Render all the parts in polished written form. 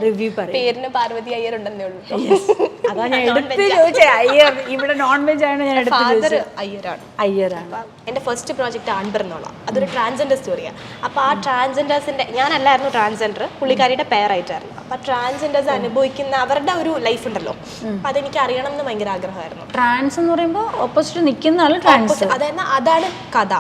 Review പറയും. പേരിന് പാർവതി അയ്യർ ഉണ്ടെന്നേ ഉള്ളൂ. അതാ ഞാൻ എടുത്ത് ചോദിച്ചേ. അയ്യർ ഇവിടെ നോൺ വെജ് ആണ് ഞാൻ എടുത്ത് ചോദിച്ചത്. അയ്യറാണ്. എൻ്റെ ഫസ്റ്റ് പ്രോജക്റ്റ് ആൺപിറന്നോള. അതൊരു ട്രാൻസ്ജെൻഡർ സ്റ്റോറിയാണ്. അപ്പോൾ ആ ട്രാൻസ്ജെൻഡേഴ്സിൻ്റെ, ഞാനല്ലായിരുന്നു ട്രാൻസ്ജെൻഡർ, പുള്ളിക്കാരിയുടെ പേരായിട്ടായിരുന്നു. അപ്പോൾ ട്രാൻസ്ജെൻഡേഴ്സ് അനുഭവിക്കുന്ന അവരുടെ ഒരു ലൈഫ് ഉണ്ടല്ലോ, അപ്പം അതെനിക്ക് അറിയണം എന്ന് ഭയങ്കര ആഗ്രഹമായിരുന്നു. ട്രാൻസ് എന്ന് പറയുമ്പോൾ ഓപ്പോസിറ്റ് നിൽക്കുന്ന ആൾ ട്രാൻസ്, അതാണ് കഥ.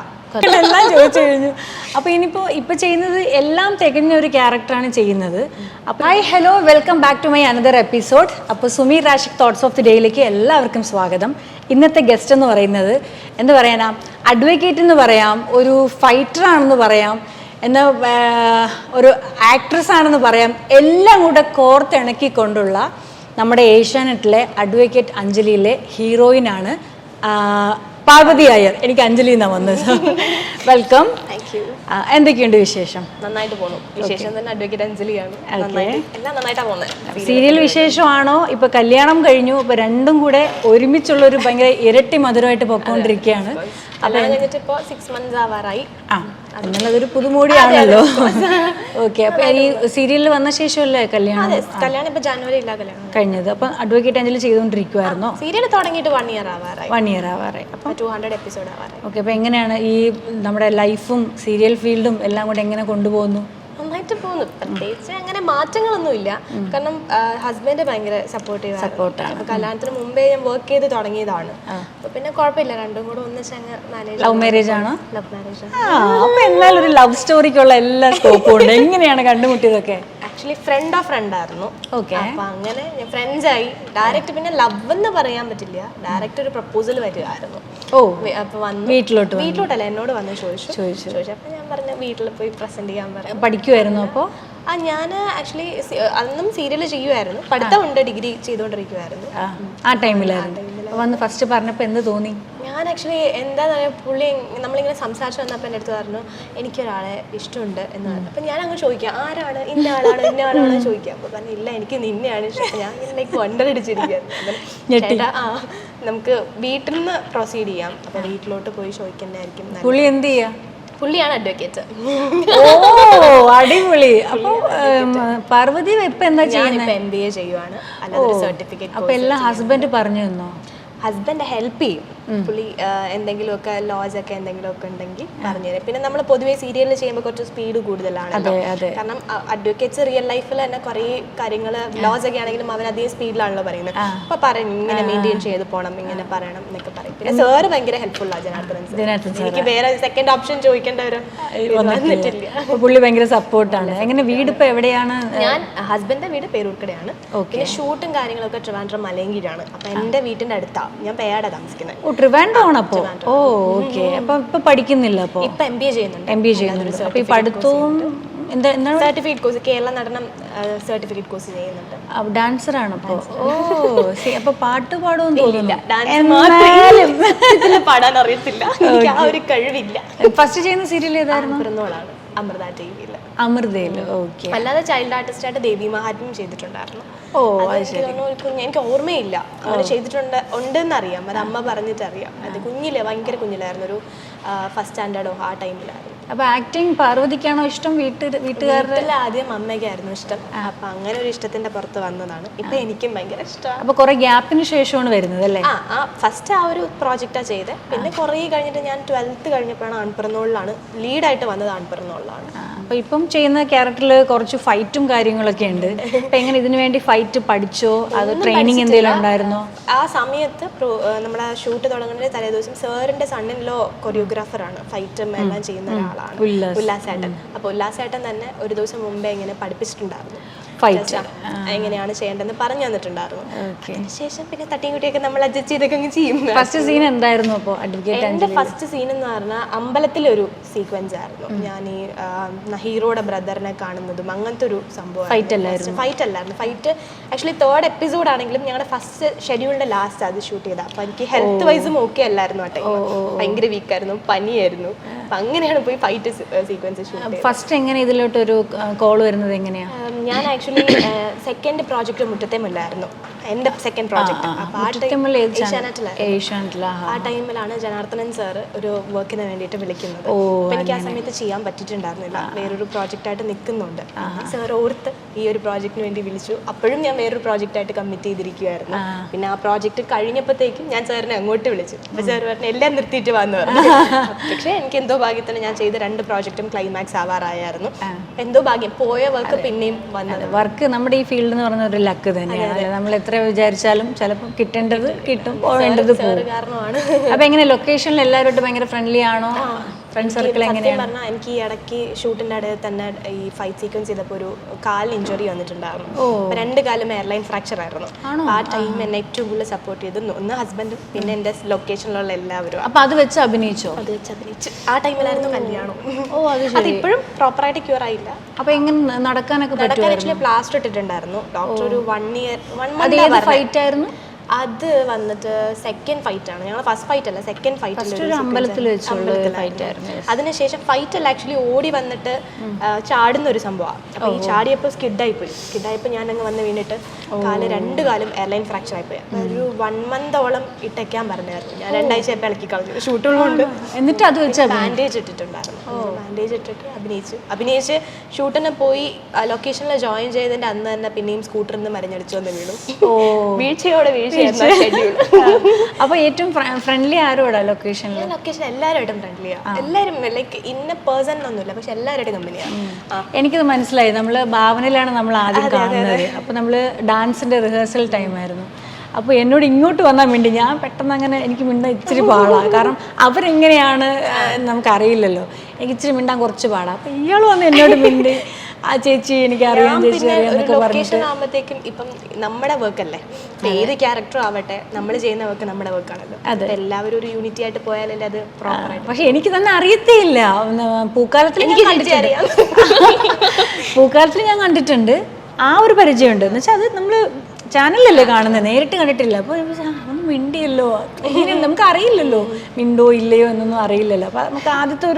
എല്ലാം ചോദിച്ചു കഴിഞ്ഞു. അപ്പോൾ ഇപ്പൊ ചെയ്യുന്നത് എല്ലാം തികഞ്ഞ ഒരു ക്യാരക്ടറാണ് ചെയ്യുന്നത്. അപ്പോൾ hi hello, welcome back to my another episode. അപ്പോൾ Sumeer Rashik thoughts of the ഡേയിലേക്ക് എല്ലാവർക്കും സ്വാഗതം. ഇന്നത്തെ ഗസ്റ്റ് എന്ന് പറയുന്നത് എന്താ പറയാനാ, അഡ്വക്കേറ്റ് എന്ന് പറയാം, ഒരു ഫൈറ്റർ ആണെന്ന് പറയാം, എന്നാൽ ഒരു ആക്ട്രസ് ആണെന്ന് പറയാം. എല്ലാം കൂടെ കോർത്തിണക്കിക്കൊണ്ടുള്ള നമ്മുടെ ഏഷ്യാനെറ്റിലെ അഡ്വക്കേറ്റ് അഞ്ജലിയിലെ ഹീറോയിനാണ് പാർവതി അയ്യർ. എനിക്ക് അഞ്ജലി എന്നാ വന്നത്. വെൽക്കം. എന്തൊക്കെയുണ്ട് വിശേഷം? നന്നായിട്ട് പോകുന്നു. വിശേഷം തന്നെ അഡ്വക്കേറ്റ് അഞ്ജലിയാണ്. എല്ലാം നന്നായിട്ടാ പോകുന്നത്. സീരിയൽ വിശേഷമാണോ? ഇപ്പൊ കല്യാണം കഴിഞ്ഞു, ഇപ്പൊ രണ്ടും കൂടെ ഒരുമിച്ചുള്ള ഒരു ഭയങ്കര ഇരട്ടി മധുരമായിട്ട് പൊക്കോണ്ടിരിക്കുകയാണ്. കല്യാണം കഴിഞ്ഞിട്ട് ഇപ്പോൾ 6 months ആവാറായി. അതൊരു പുതുമോടിയാണല്ലോ. ഓക്കെ. അപ്പൊ ഈ സീരിയലിൽ വന്ന ശേഷമല്ലേ കല്യാണം? കല്യാണം ഇപ്പൊ ജനുവരിയില്ല കല്യാണം കഴിഞ്ഞത്. അപ്പൊ അഡ്വക്കേറ്റ് അഞ്ജലി ചെയ്തുകൊണ്ടിരിക്കുവായിരുന്നോ? സീരിയൽ തുടങ്ങിയിട്ട് 1 year ആവാറായി. 1 year ആവാറായി. അപ്പൊ 200 episode ആവാറായി. ഓക്കെ. അപ്പൊ എങ്ങനെയാണ് ഈ നമ്മുടെ ലൈഫും സീരിയൽ ഫീൽഡും എല്ലാം കൂടെ എങ്ങനെ കൊണ്ടുപോകുന്നു? നന്നായിട്ട് പോകുന്നു. പ്രത്യേകിച്ച് അങ്ങനെ മാറ്റങ്ങളൊന്നും ഇല്ല. കാരണം ഹസ്ബൻഡ് ഭയങ്കര സപ്പോർട്ടാണ്. അപ്പൊ കല്യാണത്തിന് മുമ്പേ ഞാൻ വർക്ക് ചെയ്ത് തുടങ്ങിയതാണ്. അപ്പൊ പിന്നെ കുഴപ്പമില്ല, രണ്ടും കൂടെ ഒന്നിച്ച് അങ്ങ് മാനേജ്. ലവ് മാരേജ് ആണോ? Love marriage. അപ്പൊ എന്നാലും ഒരു ലവ് സ്റ്റോറിക്കുള്ള എല്ലാ സ്കോപ്പും ഉണ്ട്. എങ്ങനെയാണ് കണ്ടുമുട്ടിയതൊക്കെ? ആക്ച്വലി ഫ്രണ്ട് ഓഫ് ഫ്രണ്ട് ആയിരുന്നു. ഓക്കെ. അപ്പൊ അങ്ങനെ ഫ്രണ്ട്സ് ആയി. ഡയറക്റ്റ് പിന്നെ ലവ് എന്ന് പറയാൻ പറ്റില്ല, ഡയറക്റ്റ് ഒരു പ്രപ്പോസൽ വരികയായിരുന്നു. അപ്പൊ വന്നു വീട്ടിലോട്ടല്ല, എന്നോട് വന്ന് ചോദിച്ചു. അപ്പൊ ഞാൻ പറഞ്ഞു വീട്ടിൽ പോയി പ്രസന്റ് ചെയ്യാൻ പറഞ്ഞു. പഠിക്കുമായിരുന്നു അപ്പോൾ? ഞാൻ ആക്ച്വലി അന്നും സീരിയൽ ചെയ്യുമായിരുന്നു. പഠിത്തമുണ്ട്, ഡിഗ്രി ചെയ്തുകൊണ്ടിരിക്കുമായിരുന്നു ആ ടൈമിലായിരുന്നു. വന്ന് ഫസ്റ്റ് പറഞ്ഞപ്പോൾ എന്ത് തോന്നി? ഞാൻ ആക്ച്വലി എന്താണെന്ന് പറയുക, പുള്ളി നമ്മളിങ്ങനെ സംസാരിച്ച് വന്നപ്പോൾ എൻ്റെ അടുത്ത് പറഞ്ഞു എനിക്കൊരാളെ ഇഷ്ടമുണ്ട് എന്ന് പറഞ്ഞു. അപ്പം ഞാൻ അങ്ങ് ചോദിക്കാം, ആരാണ്? ഇന്ന ആളാണോ ചോദിക്കാം. അപ്പോൾ പറഞ്ഞു ഇല്ല, എനിക്ക് നിന്നെയാണ് ഇഷ്ടം. ഞാൻ ഇങ്ങനെ വണ്ടർ അടിച്ചിരിക്കുകയായിരുന്നു. നമുക്ക് വീട്ടിൽ നിന്ന് പ്രൊസീഡ് ചെയ്യാം. അപ്പോൾ വീട്ടിലോട്ട് പോയി ചോദിക്കേണ്ടതായിരിക്കും. പുള്ളി എന്ത് ചെയ്യാ? പുള്ളിയാണ് അഡ്വക്കേറ്റ്. ഓ അടിപൊളി. അപ്പൊ പാർവതി ഇപ്പൊ എന്താ ചെയ്യുന്നത്? MBA ചെയ്യുവാണ്. അല്ലാതെ സർട്ടിഫിക്കറ്റ്. അപ്പൊ എല്ലാം ഹസ്ബൻഡ് പറഞ്ഞു തന്നോ? ഹസ്ബൻഡ് ഹെൽപ്പ് ചെയ്യും. പുള്ളി എന്തെങ്കിലുമൊക്കെ ലോസ് ഒക്കെ എന്തെങ്കിലുമൊക്കെ ഉണ്ടെങ്കിൽ പറഞ്ഞുതരും. പിന്നെ നമ്മൾ പൊതുവേ സീരിയലിൽ ചെയ്യുമ്പോൾ കുറച്ച് സ്പീഡ് കൂടുതലാണല്ലോ. കാരണം അഡ്വക്കേറ്റ്സ് റിയൽ ലൈഫിൽ തന്നെ കുറേ കാര്യങ്ങൾ ലോസ് ഒക്കെ ആണെങ്കിലും അവൻ അധികം സ്പീഡിലാണല്ലോ പറയുന്നത്. അപ്പൊ പറയും ഇങ്ങനെ മെയിൻറ്റെയിൻ ചെയ്ത് പോകണം, ഇങ്ങനെ പറയണം എന്നൊക്കെ പറയും. പിന്നെ സാറ് ഭയങ്കര ഹെൽപ്ഫുള്ളാണ്, ജനാർദ്ദനൻ. എനിക്ക് വേറെ സെക്കൻഡ് ഓപ്ഷൻ ചോദിക്കേണ്ടവരും വന്നിട്ടില്ല. പുള്ളി ഭയങ്കര സപ്പോർട്ടാണ്. എങ്ങനെ വീട് ഇപ്പൊ എവിടെയാണ്? ഞാൻ ഹസ്ബൻഡിന്റെ വീട് പേരൂർക്കടയാണ്. പിന്നെ ഷൂട്ടും കാര്യങ്ങളൊക്കെ ട്രിവാൻഡ്രം മലയങ്കിലാണ്. അപ്പൊ എന്റെ വീട്ടിന്റെ അടുത്താണ്, ഞാൻ പേയാടാ താമസിക്കുന്നത്. ട്രിവാൻഡ്രം അപ്പോ? ഓ ഓക്കെ. അപ്പൊ ഇപ്പൊ പഠിക്കുന്നില്ല? അപ്പൊ ഇപ്പൊ MBA ചെയ്യുന്നുണ്ട്. അപ്പൊ ഈ പഠിത്തവും എന്താണ്? Certificate course, Kerala Natanam certificate course ചെയ്യുന്നുണ്ട്. ഡാൻസർ ആണ് അപ്പൊ? ഓ. അപ്പൊ പാട്ട് പാടുമെന്ന് തോന്നുന്നില്ല. പാടാൻ അറിയത്തില്ല, എനിക്ക് ആ ഒരു കഴിവില്ല. ഫസ്റ്റ് ചെയ്യുന്ന സീരിയൽ ഏതായിരുന്നു? പിറന്നോളാണ്, അമൃത TV-യിൽ. അമൃതയിൽ. ഓക്കെ. അല്ലാതെ ചൈൽഡ് ആർട്ടിസ്റ്റായിട്ട് ദേവി മഹാത്മ്യം ചെയ്തിട്ടുണ്ടായിരുന്നു. എനിക്ക് ഓർമ്മയില്ല അങ്ങനെ ഉണ്ടെന്നറിയാം, അത് അമ്മ പറഞ്ഞിട്ടറിയാം. അത് ഭയങ്കര കുഞ്ഞിലായിരുന്നു, ഒരു ഫസ്റ്റ് സ്റ്റാൻഡേർഡോ ആ ടൈമിലായിരുന്നു. അപ്പൊ ആക്ടിങ് പാർവതിക്കാണോ ഇഷ്ടം? വീട്ടുകാരുടെ ആദ്യം അമ്മയ്ക്കായിരുന്നു ഇഷ്ടം. അപ്പൊ അങ്ങനെ ഒരു ഇഷ്ടത്തിന്റെ പുറത്ത് വന്നതാണ്. ഇപ്പൊ എനിക്കും ഭയങ്കര ഇഷ്ടമാണ്. അപ്പൊ കുറെ ഗ്യാപ്പിന് ശേഷമാണ് വരുന്നത് അല്ലേ? ഫസ്റ്റ് ആ ഒരു പ്രോജക്റ്റാണ് ചെയ്തത്. പിന്നെ കുറെ കഴിഞ്ഞിട്ട് ഞാൻ 12th കഴിഞ്ഞപ്പോഴാണ് ആൺപിറന്നോളിലാണ് ലീഡായിട്ട് വന്നത്. ആൺപിറന്നോളിലാണ്. അപ്പൊ ഇപ്പം ചെയ്യുന്ന ക്യാരക്ടറിൽ കുറച്ച് ഫൈറ്റും കാര്യങ്ങളൊക്കെ ഉണ്ട്. അപ്പൊ എങ്ങനെ ഇതിനു വേണ്ടി ഫൈറ്റ് പഠിച്ചോ? അത് ട്രെയിനിങ് എന്തെങ്കിലും ഉണ്ടായിരുന്നോ? ആ സമയത്ത് നമ്മുടെ ഷൂട്ട് തുടങ്ങുന്നതിന്റെ തലേദിവസം സാറിന്റെ സണ്ണിലോ കൊറിയോഗ്രാഫറാണ്, ഫൈറ്റും എല്ലാം ചെയ്യുന്ന ഒരാളാണ് ഉല്ലാസേട്ടൻ. അപ്പൊ ഉല്ലാസേട്ടൻ തന്നെ ഒരു ദിവസം മുമ്പേ ഇങ്ങനെ പഠിപ്പിച്ചിട്ടുണ്ടായിരുന്നു, ഫൈറ്റ് എങ്ങനെയാണ് ചെയ്യേണ്ടതെന്ന് പറഞ്ഞു തന്നിട്ടുണ്ടായിരുന്നു. അതിനുശേഷം പിന്നെ തട്ടിയും കുട്ടിയൊക്കെ നമ്മൾ അഡ്ജസ്റ്റ് ചെയ്തൊക്കെ അങ്ങ് ചെയ്യും. ഫസ്റ്റ് സീൻ എന്തായിരുന്നു? എന്റെ ഫസ്റ്റ് സീൻ എന്ന് പറഞ്ഞാൽ അമ്പലത്തിലൊരു സീക്വൻസ് ആയിരുന്നു. ഞാൻ ഈ ഹീറോയുടെ ബ്രദറിനെ കാണുന്നതും അങ്ങനത്തെ ഒരു സംഭവം. ഫൈറ്റ് അല്ലായിരുന്നു. ഫൈറ്റ് ആക്ച്വലി 3rd episode ആണെങ്കിലും ഞങ്ങളുടെ ഫസ്റ്റ് ഷെഡ്യൂളിന്റെ ലാസ്റ്റ് അത് ഷൂട്ട് ചെയ്തത്. അപ്പൊ എനിക്ക് ഹെൽത്ത് വൈസും ഓക്കെ അല്ലായിരുന്നു. ആ ടൈം ഭയങ്കര വീക്കായിരുന്നു, പനിയായിരുന്നു. അപ്പൊ അങ്ങനെയാണ് പോയി ഫൈറ്റ് സീക്വൻസ് ഷൂട്ട് ചെയ്തത്. ഫസ്റ്റ് എങ്ങനെ ഇതിലോട്ടൊരു കോൾ വരുന്നത് എങ്ങനെയാ? ഞാൻ ആക്ച്വലി സെക്കൻഡ് പ്രോജക്റ്റ് മുറ്റത്തെ മുല്ലായിരുന്നു. എൻ്റെ സെക്കൻഡ് പ്രോജക്റ്റ്. അപ്പോൾ ആ ടൈമിലാണ് ജനാർദ്ദനൻ സാറ് ഒരു വർക്കിന് വേണ്ടിയിട്ട് വിളിക്കുന്നത്. അപ്പോൾ എനിക്ക് ആ സമയത്ത് ചെയ്യാൻ പറ്റിയിട്ടുണ്ടായിരുന്നില്ല, വേറൊരു പ്രോജക്റ്റായിട്ട് നിൽക്കുന്നുണ്ട്. സാർ ഓർത്ത് ഈ ഒരു പ്രോജക്റ്റിന് വേണ്ടി വിളിച്ചു. അപ്പോഴും ഞാൻ വേറൊരു പ്രോജക്റ്റായിട്ട് കമ്മിറ്റ് ചെയ്തിരിക്കുമായിരുന്നു. പിന്നെ ആ പ്രോജക്റ്റ് കഴിഞ്ഞപ്പോഴത്തേക്കും ഞാൻ സാറിനെ അങ്ങോട്ട് വിളിച്ചു. അപ്പോൾ സാർ പറഞ്ഞു എല്ലാം നിർത്തിയിട്ട് വന്നു പറഞ്ഞു. പക്ഷേ എനിക്ക് എന്തോ ഭാഗ്യത്തിന് ഞാൻ ചെയ്ത 2 പ്രോജക്റ്റും ക്ലൈമാക്സ് ആവാറായിരുന്നു. എന്തോ ഭാഗ്യം, പോയ വർക്ക് പിന്നെയും വന്നത്. വർക്ക് നമ്മുടെ ഈ ഫീൽഡ് എന്ന് പറഞ്ഞ ഒരു ലക്ക് തന്നെയാണ്. നമ്മൾ എത്ര വിചാരിച്ചാലും ചിലപ്പോൾ കിട്ടേണ്ടത് കിട്ടും, പോകേണ്ടത് പോകും. കാരണമാണ്. അപ്പൊ എങ്ങനെ ലൊക്കേഷനിൽ എല്ലാവരോട്ടും ഭയങ്കര ഫ്രണ്ട്ലി ആണോ? ഫ്രണ്ട് സർക്കിൾ എങ്ങനെയാണ്? പറഞ്ഞാൽ എനിക്ക് ഈ ഇടയ്ക്ക് ഷൂട്ടിന്റെ ഇടയിൽ തന്നെ ഈ ഫൈറ്റ് സീക്വൻസ് ചെയ്തപ്പോൾ ഒരു കാലിന് ഇഞ്ചുറി വന്നിട്ടുണ്ടായിരുന്നു. 2 കാലും എയർലൈൻ ഫ്രാക്ചർ ആയിരുന്നു. ആ ടൈം എന്നെ ഏറ്റവും കൂടുതൽ സപ്പോർട്ട് ചെയ്ത് ഒന്ന് ഹസ്ബൻഡും പിന്നെ എൻ്റെ ലൊക്കേഷനിലുള്ള എല്ലാവരും. അപ്പൊ അത് വെച്ച് അഭിനയിച്ചോ? അത് വെച്ച് അഭിനയിച്ചു. ആ ടൈമിലായിരുന്നു കല്യാണം. അത് ഇപ്പോഴും പ്രോപ്പറായിട്ട് ക്യൂർ ആയില്ല. അപ്പൊ എങ്ങനെ നടക്കാനൊക്കെ ആക്ച്വലി പ്ലാസ്റ്റർ ഇട്ടിട്ടുണ്ടായിരുന്നു ഡോക്ടർ. ഒരു 1 ഇയർ 1 മന്ത് ഫൈറ്റ് ആയിരുന്നു. അത് വന്നിട്ട് സെക്കൻഡ് ഫൈറ്റ് ആണ്. ഞങ്ങൾ ഫസ്റ്റ് ഫൈറ്റ് അല്ല, സെക്കൻഡ് ഫൈറ്റ് അമ്പലത്തിൽ വെച്ചുള്ള ഫൈറ്റ് ആയിരുന്നു. അതിനുശേഷം ഫൈറ്റ് അല്ല, ആക്ച്വലി ഓടി വന്നിട്ട് ചാടുന്ന ഒരു സംഭവമാണ്. അപ്പോൾ ഈ ചാടിയപ്പോൾ സ്കിഡായപ്പോൾ ഞാൻ അങ്ങ് വന്ന് വീണിട്ട് 2 കാലും എയർലൈൻ ഫ്രാക്ചർ ആയിപ്പോയി. ഒരു 1 മന്തോളം ഇട്ടേക്കാൻ പറഞ്ഞായിരുന്നു. ഞാൻ 2 ആഴ്ച ഇളക്കി കളഞ്ഞു ഷൂട്ടുള്ളതുകൊണ്ട്. എന്നിട്ട് അത് വെച്ച് ബാൻഡേജ് ഇട്ടിട്ടുണ്ടായിരുന്നു. ബാൻഡേജ് ഇട്ടിട്ട് അഭിനയിച്ച് ഷൂട്ടിന് പോയി ലൊക്കേഷനിൽ ജോയിൻ ചെയ്തതിന്റെ അന്ന് തന്നെ പിന്നെയും സ്കൂട്ടറിൽ നിന്ന് മരഞ്ഞടിച്ചു വന്ന് വീണു. വീഴ്ചയോടെ അപ്പൊ ഏറ്റവും ഫ്രണ്ട്ലി ആരോടാ ലൊക്കേഷനിൽ? ലൊക്കേഷൻ എല്ലാവരുമായിട്ടും ഫ്രണ്ട്ലിയാ. എല്ലാവരും ലൈക്ക് ഇന്ന പേഴ്സൺ ഒന്നുമില്ല, പക്ഷെ എല്ലാവരുമായിട്ടും കമ്പനിയാണ്. എനിക്കത് മനസ്സിലായി. നമ്മള് ഭാവനയിലാണ് നമ്മൾ ആദ്യം കാണുന്നത്. അപ്പൊ നമ്മള് ഡാൻസിന്റെ റിഹേഴ്സൽ ടൈം ആയിരുന്നു. അപ്പോൾ എന്നോട് ഇങ്ങോട്ട് വന്നാൽ വേണ്ടി ഞാൻ പെട്ടെന്ന് അങ്ങനെ എനിക്ക് മിണ്ടാൻ ഇച്ചിരി പാടാണ്. കാരണം അവരെങ്ങനെയാണ് നമുക്കറിയില്ലല്ലോ. എനിക്ക് ഇച്ചിരി മിണ്ടാൻ കുറച്ച് പാടാണ്. അപ്പോൾ ഇയാൾ വന്ന് എന്നോട് മിണ്ടി ആ ചേച്ചി എനിക്കറിയാം, ചേച്ചി അറിയാന്നൊക്കെ പറഞ്ഞിട്ട്. ആകുമ്പോഴത്തേക്കും ഇപ്പം നമ്മുടെ വർക്ക് അല്ലേ, ഏത് ക്യാരക്ടറും ആവട്ടെ നമ്മൾ ചെയ്യുന്ന വർക്ക് നമ്മുടെ വർക്കാണല്ലോ. എല്ലാവരും ഒരു യൂണിറ്റി ആയിട്ട് പോയാലല്ലേ അത് പ്രോപ്പറായിട്ട്. പക്ഷെ എനിക്ക് തന്നെ അറിയത്തേയില്ല. പൂക്കാലത്തിൽ പൂക്കാലത്തിൽ ഞാൻ കണ്ടിട്ടുണ്ട്, ആ ഒരു പരിചയമുണ്ട്. എന്ന് വെച്ചാൽ അത് നമ്മൾ ചാനലല്ലേ കാണുന്നത്, നേരിട്ട് കണ്ടിട്ടില്ല. അപ്പോൾ ഒന്ന് മിണ്ടിയല്ലോ, ഇങ്ങനെ നമുക്ക് അറിയില്ലല്ലോ മിണ്ടോ ഇല്ലയോ എന്നൊന്നും അറിയില്ലല്ലോ. അപ്പോൾ നമുക്ക് ആദ്യത്തെ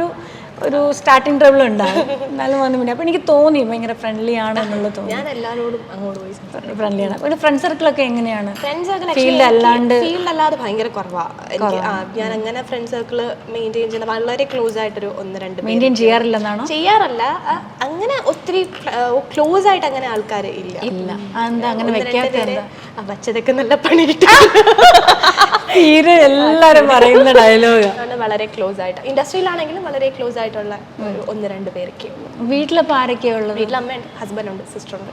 ഒരു സ്റ്റാർട്ടിങ് ട്രബിൾ ഉണ്ടാകും. എന്നാലും വന്ന് മിണ്ടി. അപ്പോൾ എനിക്ക് തോന്നി ഭയങ്കര ഫ്രണ്ട്ലി ആണ് എന്നുള്ളത് തോന്നി. ഞാൻ എല്ലാവരോടും അങ്ങോട്ട് പോയി ഫ്രണ്ട്ലിയാണ്. പിന്നെ ഫ്രണ്ട് സർക്കിളൊക്കെ എങ്ങനെയാണ്? ഫ്രണ്ട് സർക്കിൾ ഫീൽഡ് അല്ലാതെ ഭയങ്കര കുറവാണ്. ഞാൻ അങ്ങനെ ഫ്രണ്ട് സർക്കിൾ മെയിൻറ്റെയിൻ ചെയ്യുന്ന വളരെ ക്ലോസ് ആയിട്ടൊരു 1-2 മെയിൻറ്റെയിൻ ചെയ്യാറില്ലെന്നാണോ? ചെയ്യാറല്ല, അങ്ങനെ ഒത്തിരി ക്ലോസ് ആയിട്ട് അങ്ങനെ ആൾക്കാർ ഇല്ല. എന്താ അങ്ങനെ വെക്കാത്ത? വച്ചതൊക്കെ നല്ല പണി കിട്ടും. തീരെ എല്ലാരും പറയുന്ന ഡയലോഗ്. വളരെ ക്ലോസ് ആയിട്ട് ഇൻഡസ്ട്രിയിലാണെങ്കിലും വളരെ ക്ലോസ് ആയിട്ടുള്ള 1-2 പേരൊക്കെ. വീട്ടിലപ്പോൾ ആരൊക്കെയാ ഉള്ളത്? വീട്ടിൽ അമ്മയുണ്ട്, ഹസ്ബൻഡ് ഉണ്ട്, സിസ്റ്റർ ഉണ്ട്.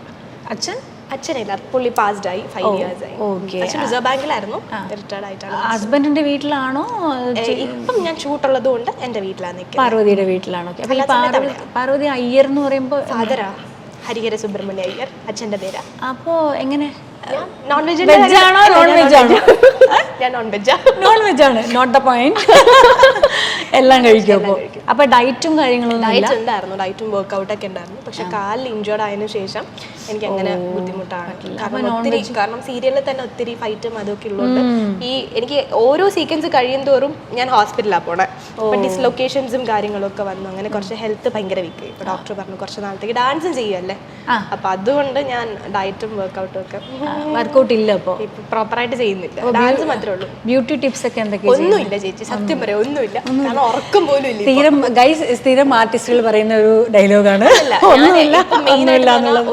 അച്ഛനില്ല, പുള്ളി പാസ്ഡ് ആയി, 5 years ആയി. അച്ഛൻ റിസർവ് ബാങ്കിലായിരുന്നു, റിട്ടയർഡ് ആയിട്ടാണ്. ഹസ്ബൻഡിന്റെ വീട്ടിലാണോ? ഇപ്പം ഞാൻ ഷൂട്ടുള്ളത് കൊണ്ട് എന്റെ വീട്ടിലാണ് നിൽക്കുന്നത്. പാർവതിയുടെ വീട്ടിലാണോ? പാർവതി അയ്യർ എന്ന് പറയുമ്പോൾ ഫാദറാ ഹരിഹര സുബ്രഹ്മണ്യ അയ്യർ, അച്ഛന്റെ പേരാ. അപ്പോ എങ്ങനെ? നോൺ വെജ് ആണോ നോൺ വെജ് ആണോ? ഞാൻ നോൺ വെജ് ആണ്, നോട്ട് ദ പോയിന്റ്. എല്ലാം കഴിക്കും. അപ്പൊ ഡയറ്റും കാര്യങ്ങളൊന്നും ഡയറ്റ് ഉണ്ടായിരുന്നു, ഡയറ്റും വർക്ക്ഔട്ട് ഒക്കെ ഉണ്ടായിരുന്നു. പക്ഷെ കാലിൽ ഇഞ്ചേർഡ് ആയതിനു ശേഷം എനിക്ക് അങ്ങനെ ബുദ്ധിമുട്ടാണ്. കാരണം സീരിയലിൽ തന്നെ ഒത്തിരി ഫൈറ്റും അതൊക്കെ ഉള്ളതുകൊണ്ട് ഈ എനിക്ക് ഓരോ സീക്വൻസ് കഴിയും തോറും ഞാൻ ഹോസ്പിറ്റലിലാണ് പോണേ. അപ്പൊ ഡിസ്ലൊക്കേഷൻസും കാര്യങ്ങളും ഒക്കെ വന്നു. അങ്ങനെ കുറച്ച് ഹെൽത്ത് ഭയങ്കര വീക്ക്. ഇപ്പൊ ഡോക്ടർ പറഞ്ഞു കുറച്ച് നാളത്തേക്ക് ഡാൻസും ചെയ്യുമല്ലേ, അപ്പൊ അതുകൊണ്ട് ഞാൻ ഡയറ്റും വർക്ക്ഔട്ടും ഒക്കെ വർക്ക്ഔട്ട് ഇല്ല. അപ്പൊ പ്രോപ്പറായിട്ട് ചെയ്യുന്നില്ല, ഡാൻസ് മാത്രമേ ഉള്ളൂ. ബ്യൂട്ടി ടിപ്സ് ഒക്കെ എന്തൊക്കെയാ? ഒന്നുമില്ല ചേച്ചി, സത്യം പറയാം, ഒന്നുമില്ല. കാരണം ഉറക്കം പോലും ഇല്ല. സ്ഥിരം ആർട്ടിസ്റ്റുകൾ പറയുന്ന ഒരു ഡയലോഗാണ്,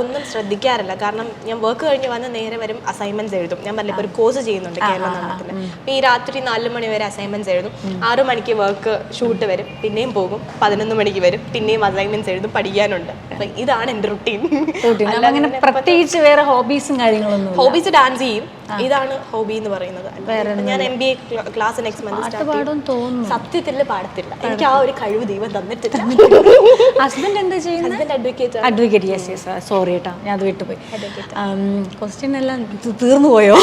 ഒന്നും ശ്രദ്ധിക്കാറില്ല. കാരണം ഞാൻ വർക്ക് കഴിഞ്ഞ് വന്ന് നേരെ വരും, അസൈൻമെന്റ്സ് എഴുതും. ഞാൻ പറഞ്ഞില്ല, ഒരു കോഴ്സ് ചെയ്യുന്നുണ്ട് കേരള നടനത്തിന്. അപ്പൊ ഈ രാത്രി 4 മണി വരെ അസൈൻമെന്റ്സ് എഴുതും. 6 മണിക്ക് വർക്ക് ഷൂട്ട് വരും, പിന്നെയും പോകും. 11 മണിക്ക് വരും, പിന്നെയും അസൈൻമെന്റ്സ് എഴുതും, പഠിക്കാനുണ്ട്. അപ്പൊ ഇതാണ് എന്റെ റുട്ടീൻ. അങ്ങനെ പ്രത്യേകിച്ച് വേറെ ഹോബീസും കാര്യങ്ങളൊന്നും? ഹോബീസ് ഡാൻസ് ചെയ്യും, ഇതാണ് ഹോബി എന്ന് പറയുന്നത്. ഞാൻ MBA ക്ലാസ് നെക്സ്റ്റ് മന്ത് സത്യത്തിൽ പാടത്തില്ല. എനിക്ക് ആ ഒരു കഴിവ് ദൈവം തന്നിട്ടില്ല. ഹസ്ബൻഡ് എന്താ ചെയ്യുന്നത്? Husband advocate. യെസ് സോറി കേട്ടോ, ഞാൻ അത് വിട്ടുപോയി. ക്വസ്റ്റ്യൻ എല്ലാം തീർന്നു പോയോ?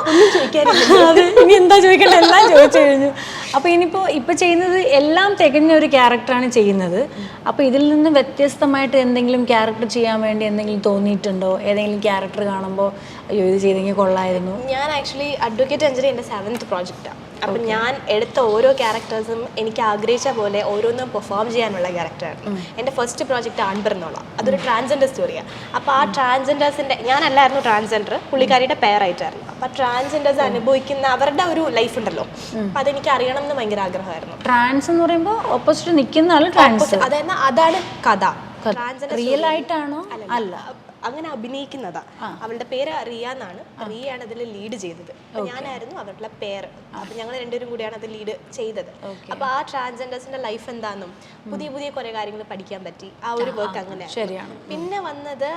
ഒന്നും ചോദിക്കാനില്ല. ഇനി എന്താ ചോദിക്കണ്ടേ, എല്ലാം ചോദിച്ചു കഴിഞ്ഞു. അപ്പോൾ ഇപ്പൊ ചെയ്യുന്നത് എല്ലാം തികഞ്ഞ ഒരു ക്യാരക്ടറാണ് ചെയ്യുന്നത്. അപ്പോൾ ഇതിൽ നിന്ന് വ്യത്യസ്തമായിട്ട് എന്തെങ്കിലും ക്യാരക്ടർ ചെയ്യാൻ വേണ്ടി എന്തെങ്കിലും തോന്നിയിട്ടുണ്ടോ? ഏതെങ്കിലും ക്യാരക്ടർ കാണുമ്പോൾ അയ്യോ ഇത് ചെയ്തെങ്കിൽ കൊള്ളായിരുന്നു? ഞാൻ ആക്ച്വലി അഡ്വക്കേറ്റ് അഞ്ജലി എൻ്റെ 7th പ്രോജക്റ്റാണ്. അപ്പം ഞാൻ എടുത്ത ഓരോ ക്യാരക്ടേഴ്സും എനിക്ക് ആഗ്രഹിച്ച പോലെ ഓരോന്നും പെർഫോം ചെയ്യാനുള്ള ക്യാരക്ടറായിരുന്നു. എൻ്റെ ഫസ്റ്റ് പ്രോജക്റ്റ് ആൺപിറന്നോള, അതൊരു ട്രാൻസ്ജെൻഡർ സ്റ്റോറിയാണ്. അപ്പോൾ ആ ട്രാൻസ്ജെൻഡേഴ്സിൻ്റെ, ഞാനല്ലായിരുന്നു ട്രാൻസ്ജെൻഡർ, പുള്ളിക്കാരിയുടെ പെയറായിട്ടായിരുന്നു. അപ്പോൾ ട്രാൻസ്ജെൻഡേഴ്സ് അനുഭവിക്കുന്ന അവരുടെ ഒരു ലൈഫ് ഉണ്ടല്ലോ, അപ്പം അതെനിക്ക് അറിയണം എന്ന് ഭയങ്കര ആഗ്രഹമായിരുന്നു. ട്രാൻസ് എന്ന് പറയുമ്പോൾ ഓപ്പോസിറ്റ് നിൽക്കുന്ന ആൾ ട്രാൻസ്, അതാണ് കഥ. റിയൽ ആയിട്ടാണോ? അല്ല, അങ്ങനെ അഭിനയിക്കുന്നതാ. അവളുടെ പേര് റിയ എന്നാണ്. റിയയാണ് അതിൽ ലീഡ് ചെയ്തത്. ഞാനായിരുന്നു അവരുടെ പേര്. അപ്പൊ ഞങ്ങൾ രണ്ടുപേരും കൂടിയാണ് അത് ലീഡ് ചെയ്തത്. അപ്പൊ ആ ട്രാൻസ്ജെൻഡേഴ്സിന്റെ ലൈഫ് എന്താണെന്നും പുതിയ പുതിയ കുറെ കാര്യങ്ങൾ പഠിക്കാൻ പറ്റി. ആ ഒരു വർക്ക് അങ്ങനെ. പിന്നെ വന്നത്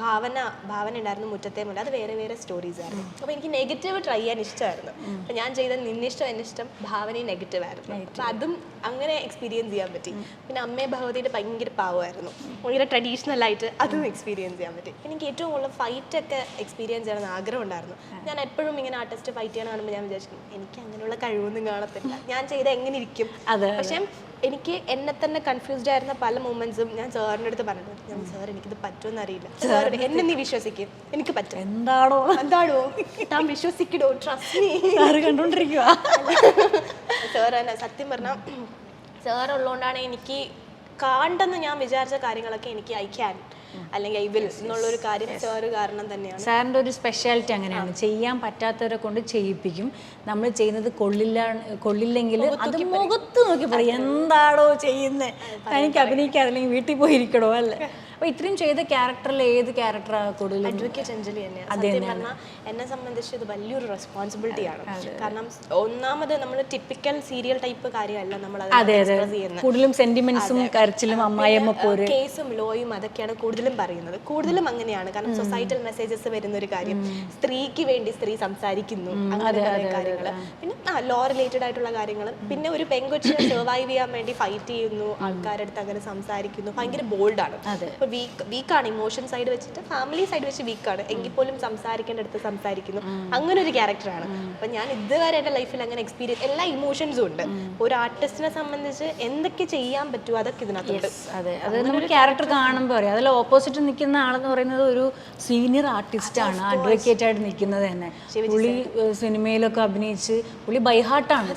ഭാവന ഉണ്ടായിരുന്നു, മുറ്റത്തെ മുല്ല. അത് വേറെ വേറെ സ്റ്റോറീസ് ആയിരുന്നു. അപ്പൊ എനിക്ക് നെഗറ്റീവ് ട്രൈ ചെയ്യാൻ ഇഷ്ടമായിരുന്നു. അപ്പൊ ഞാൻ ചെയ്ത നിന്നിഷ്ടം എന്നിഷ്ടം ഭാവനയും നെഗറ്റീവ് ആയിരുന്നു. അപ്പൊ അതും അങ്ങനെ എക്സ്പീരിയൻസ് ചെയ്യാൻ പറ്റി. പിന്നെ അമ്മേ ഭഗവതിയുടെ ഭയങ്കര പാവമായിരുന്നു, ഭയങ്കര ട്രഡീഷണൽ ആയിട്ട് അതും എക്സ്പീരിയൻസ് ചെയ്യാൻ പറ്റി. എനിക്ക് ഏറ്റവും കൂടുതൽ ഫൈറ്റ് ഒക്കെ എക്സ്പീരിയൻസ് ചെയ്യണമെന്ന് ആഗ്രഹം ഉണ്ടായിരുന്നു. ഞാൻ എപ്പോഴും ഇങ്ങനെ ആർട്ടിസ്റ്റ് ഫൈറ്റ് ചെയ്യാൻ കാണുമ്പോൾ ഞാൻ വിചാരിക്കും എനിക്ക് അങ്ങനെയുള്ള കഴിവൊന്നും കാണത്തില്ല, ഞാൻ ചെയ്ത എങ്ങനെ ഇരിക്കും. പക്ഷെ എനിക്ക് എന്നെ തന്നെ കൺഫ്യൂസ്ഡ് ആയിരുന്ന പല മൂമെന്റ്സും ഞാൻ സാറിൻ്റെ അടുത്ത് പറഞ്ഞിട്ടുണ്ട്. ഞാൻ സാർ എനിക്കിത് പറ്റുമെന്ന് അറിയില്ല, സാർ എന്നെ നീ വിശ്വസിക്കും, എനിക്ക് പറ്റും. എന്താടോ താൻ വിശ്വസിക്കടോ, ട്രസ്റ്റ് മീ. കണ്ടോണ്ടിരിക്കുക സാർ തന്നെ സത്യം പറഞ്ഞാൽ സാർ ഉള്ളതുകൊണ്ടാണ് എനിക്ക് കാണ്ടെന്ന് ഞാൻ വിചാരിച്ച കാര്യങ്ങളൊക്കെ എനിക്ക് ഐ ക്യാൻ അല്ലെങ്കിൽ ഐ വിൽ എന്നുള്ളൊരു കാര്യം സാറ് കാരണം തന്നെയാണ്. സാറിൻ്റെ ഒരു സ്പെഷ്യാലിറ്റി അങ്ങനെയാണ്, ചെയ്യാൻ പറ്റാത്തവരെ കൊണ്ട് ചെയ്യിപ്പിക്കും. നമ്മൾ ചെയ്യുന്നത് കൊള്ളില്ലെങ്കിൽ അത് മുഖത്ത് നോക്കി പറയും എന്താണോ ചെയ്യുന്നത്, എനിക്ക് അഭിനയിക്കാറില്ലെങ്കിൽ വീട്ടിൽ പോയിരിക്കണോ അല്ലേ. അപ്പോൾ ഇത്രയും ചെയ്ത ക്യാരക്ടറിൽ ഏത് ക്യാരക്ടറാണ് കൂടുതൽ? അഡ്വക്കേറ്റ് അഞ്ജലി തന്നെയാണ്. സത്യം പറഞ്ഞാൽ എന്നെ സംബന്ധിച്ച് ഇത് വലിയൊരു റെസ്പോൺസിബിലിറ്റിയാണ്. കാരണം ഒന്നാമത് നമ്മൾ ടിപ്പിക്കൽ സീരിയൽ ടൈപ്പ് കാര്യമല്ല നമ്മൾ കൂടുതലും സെന്റിമെന്റ്സും കരച്ചിലും അമ്മായിയമ്മ പോര് കേസും ലോയും അതൊക്കെയാണ് കൂടുതലും പറയുന്നത്. കൂടുതലും അങ്ങനെയാണ്. കാരണം സൊസൈറ്റൽ മെസ്സേജസ് വരുന്ന ഒരു കാര്യം, സ്ത്രീക്ക് വേണ്ടി സ്ത്രീ സംസാരിക്കുന്നു, അങ്ങനെ കാര്യങ്ങൾ. പിന്നെ ലോ റിലേറ്റഡ് ആയിട്ടുള്ള കാര്യങ്ങൾ. പിന്നെ ഒരു പെൺകൊച്ചിനെ സർവൈവ് ചെയ്യാൻ വേണ്ടി ഫൈറ്റ് ചെയ്യുന്നു, ആൾക്കാരുടെ അടുത്ത് അങ്ങനെ സംസാരിക്കുന്നു, ഭയങ്കര ബോൾഡാണ്. വീക്കാണ്, ഇമോഷൻ സൈഡ് വെച്ചിട്ട് ഫാമിലി സൈഡ് വെച്ച് വീക്കാണ്, എങ്കിൽ പോലും സംസാരിക്കേണ്ട അടുത്ത് സംസാരിക്കുന്നു, അങ്ങനെ ഒരു ക്യാരക്ടറാണ്. അപ്പൊ ഞാൻ ഇതുവരെ എൻ്റെ ലൈഫിൽ അങ്ങനെ എക്സ്പീരിയൻസ്, എല്ലാ ഇമോഷൻസും ഉണ്ട്. ഒരു ആർട്ടിസ്റ്റിനെ സംബന്ധിച്ച് എന്തൊക്കെ ചെയ്യാൻ പറ്റുമോ അതൊക്കെ ഇതിനകത്തുണ്ട്. അതെ, അത് നമ്മൾ ക്യാരക്ടർ കാണുമ്പോൾ അറിയാം. അതിൽ ഓപ്പോസിറ്റ് നിൽക്കുന്ന ആളെന്ന് പറയുന്നത് ഒരു സീനിയർ ആർട്ടിസ്റ്റ് ആണ്, അഡ്വക്കേറ്റ് ആയിട്ട് നിൽക്കുന്നത് തന്നെ. പുള്ളി സിനിമയിലൊക്കെ അഭിനയിച്ച് പുള്ളി ബൈഹാർട്ടാണ്.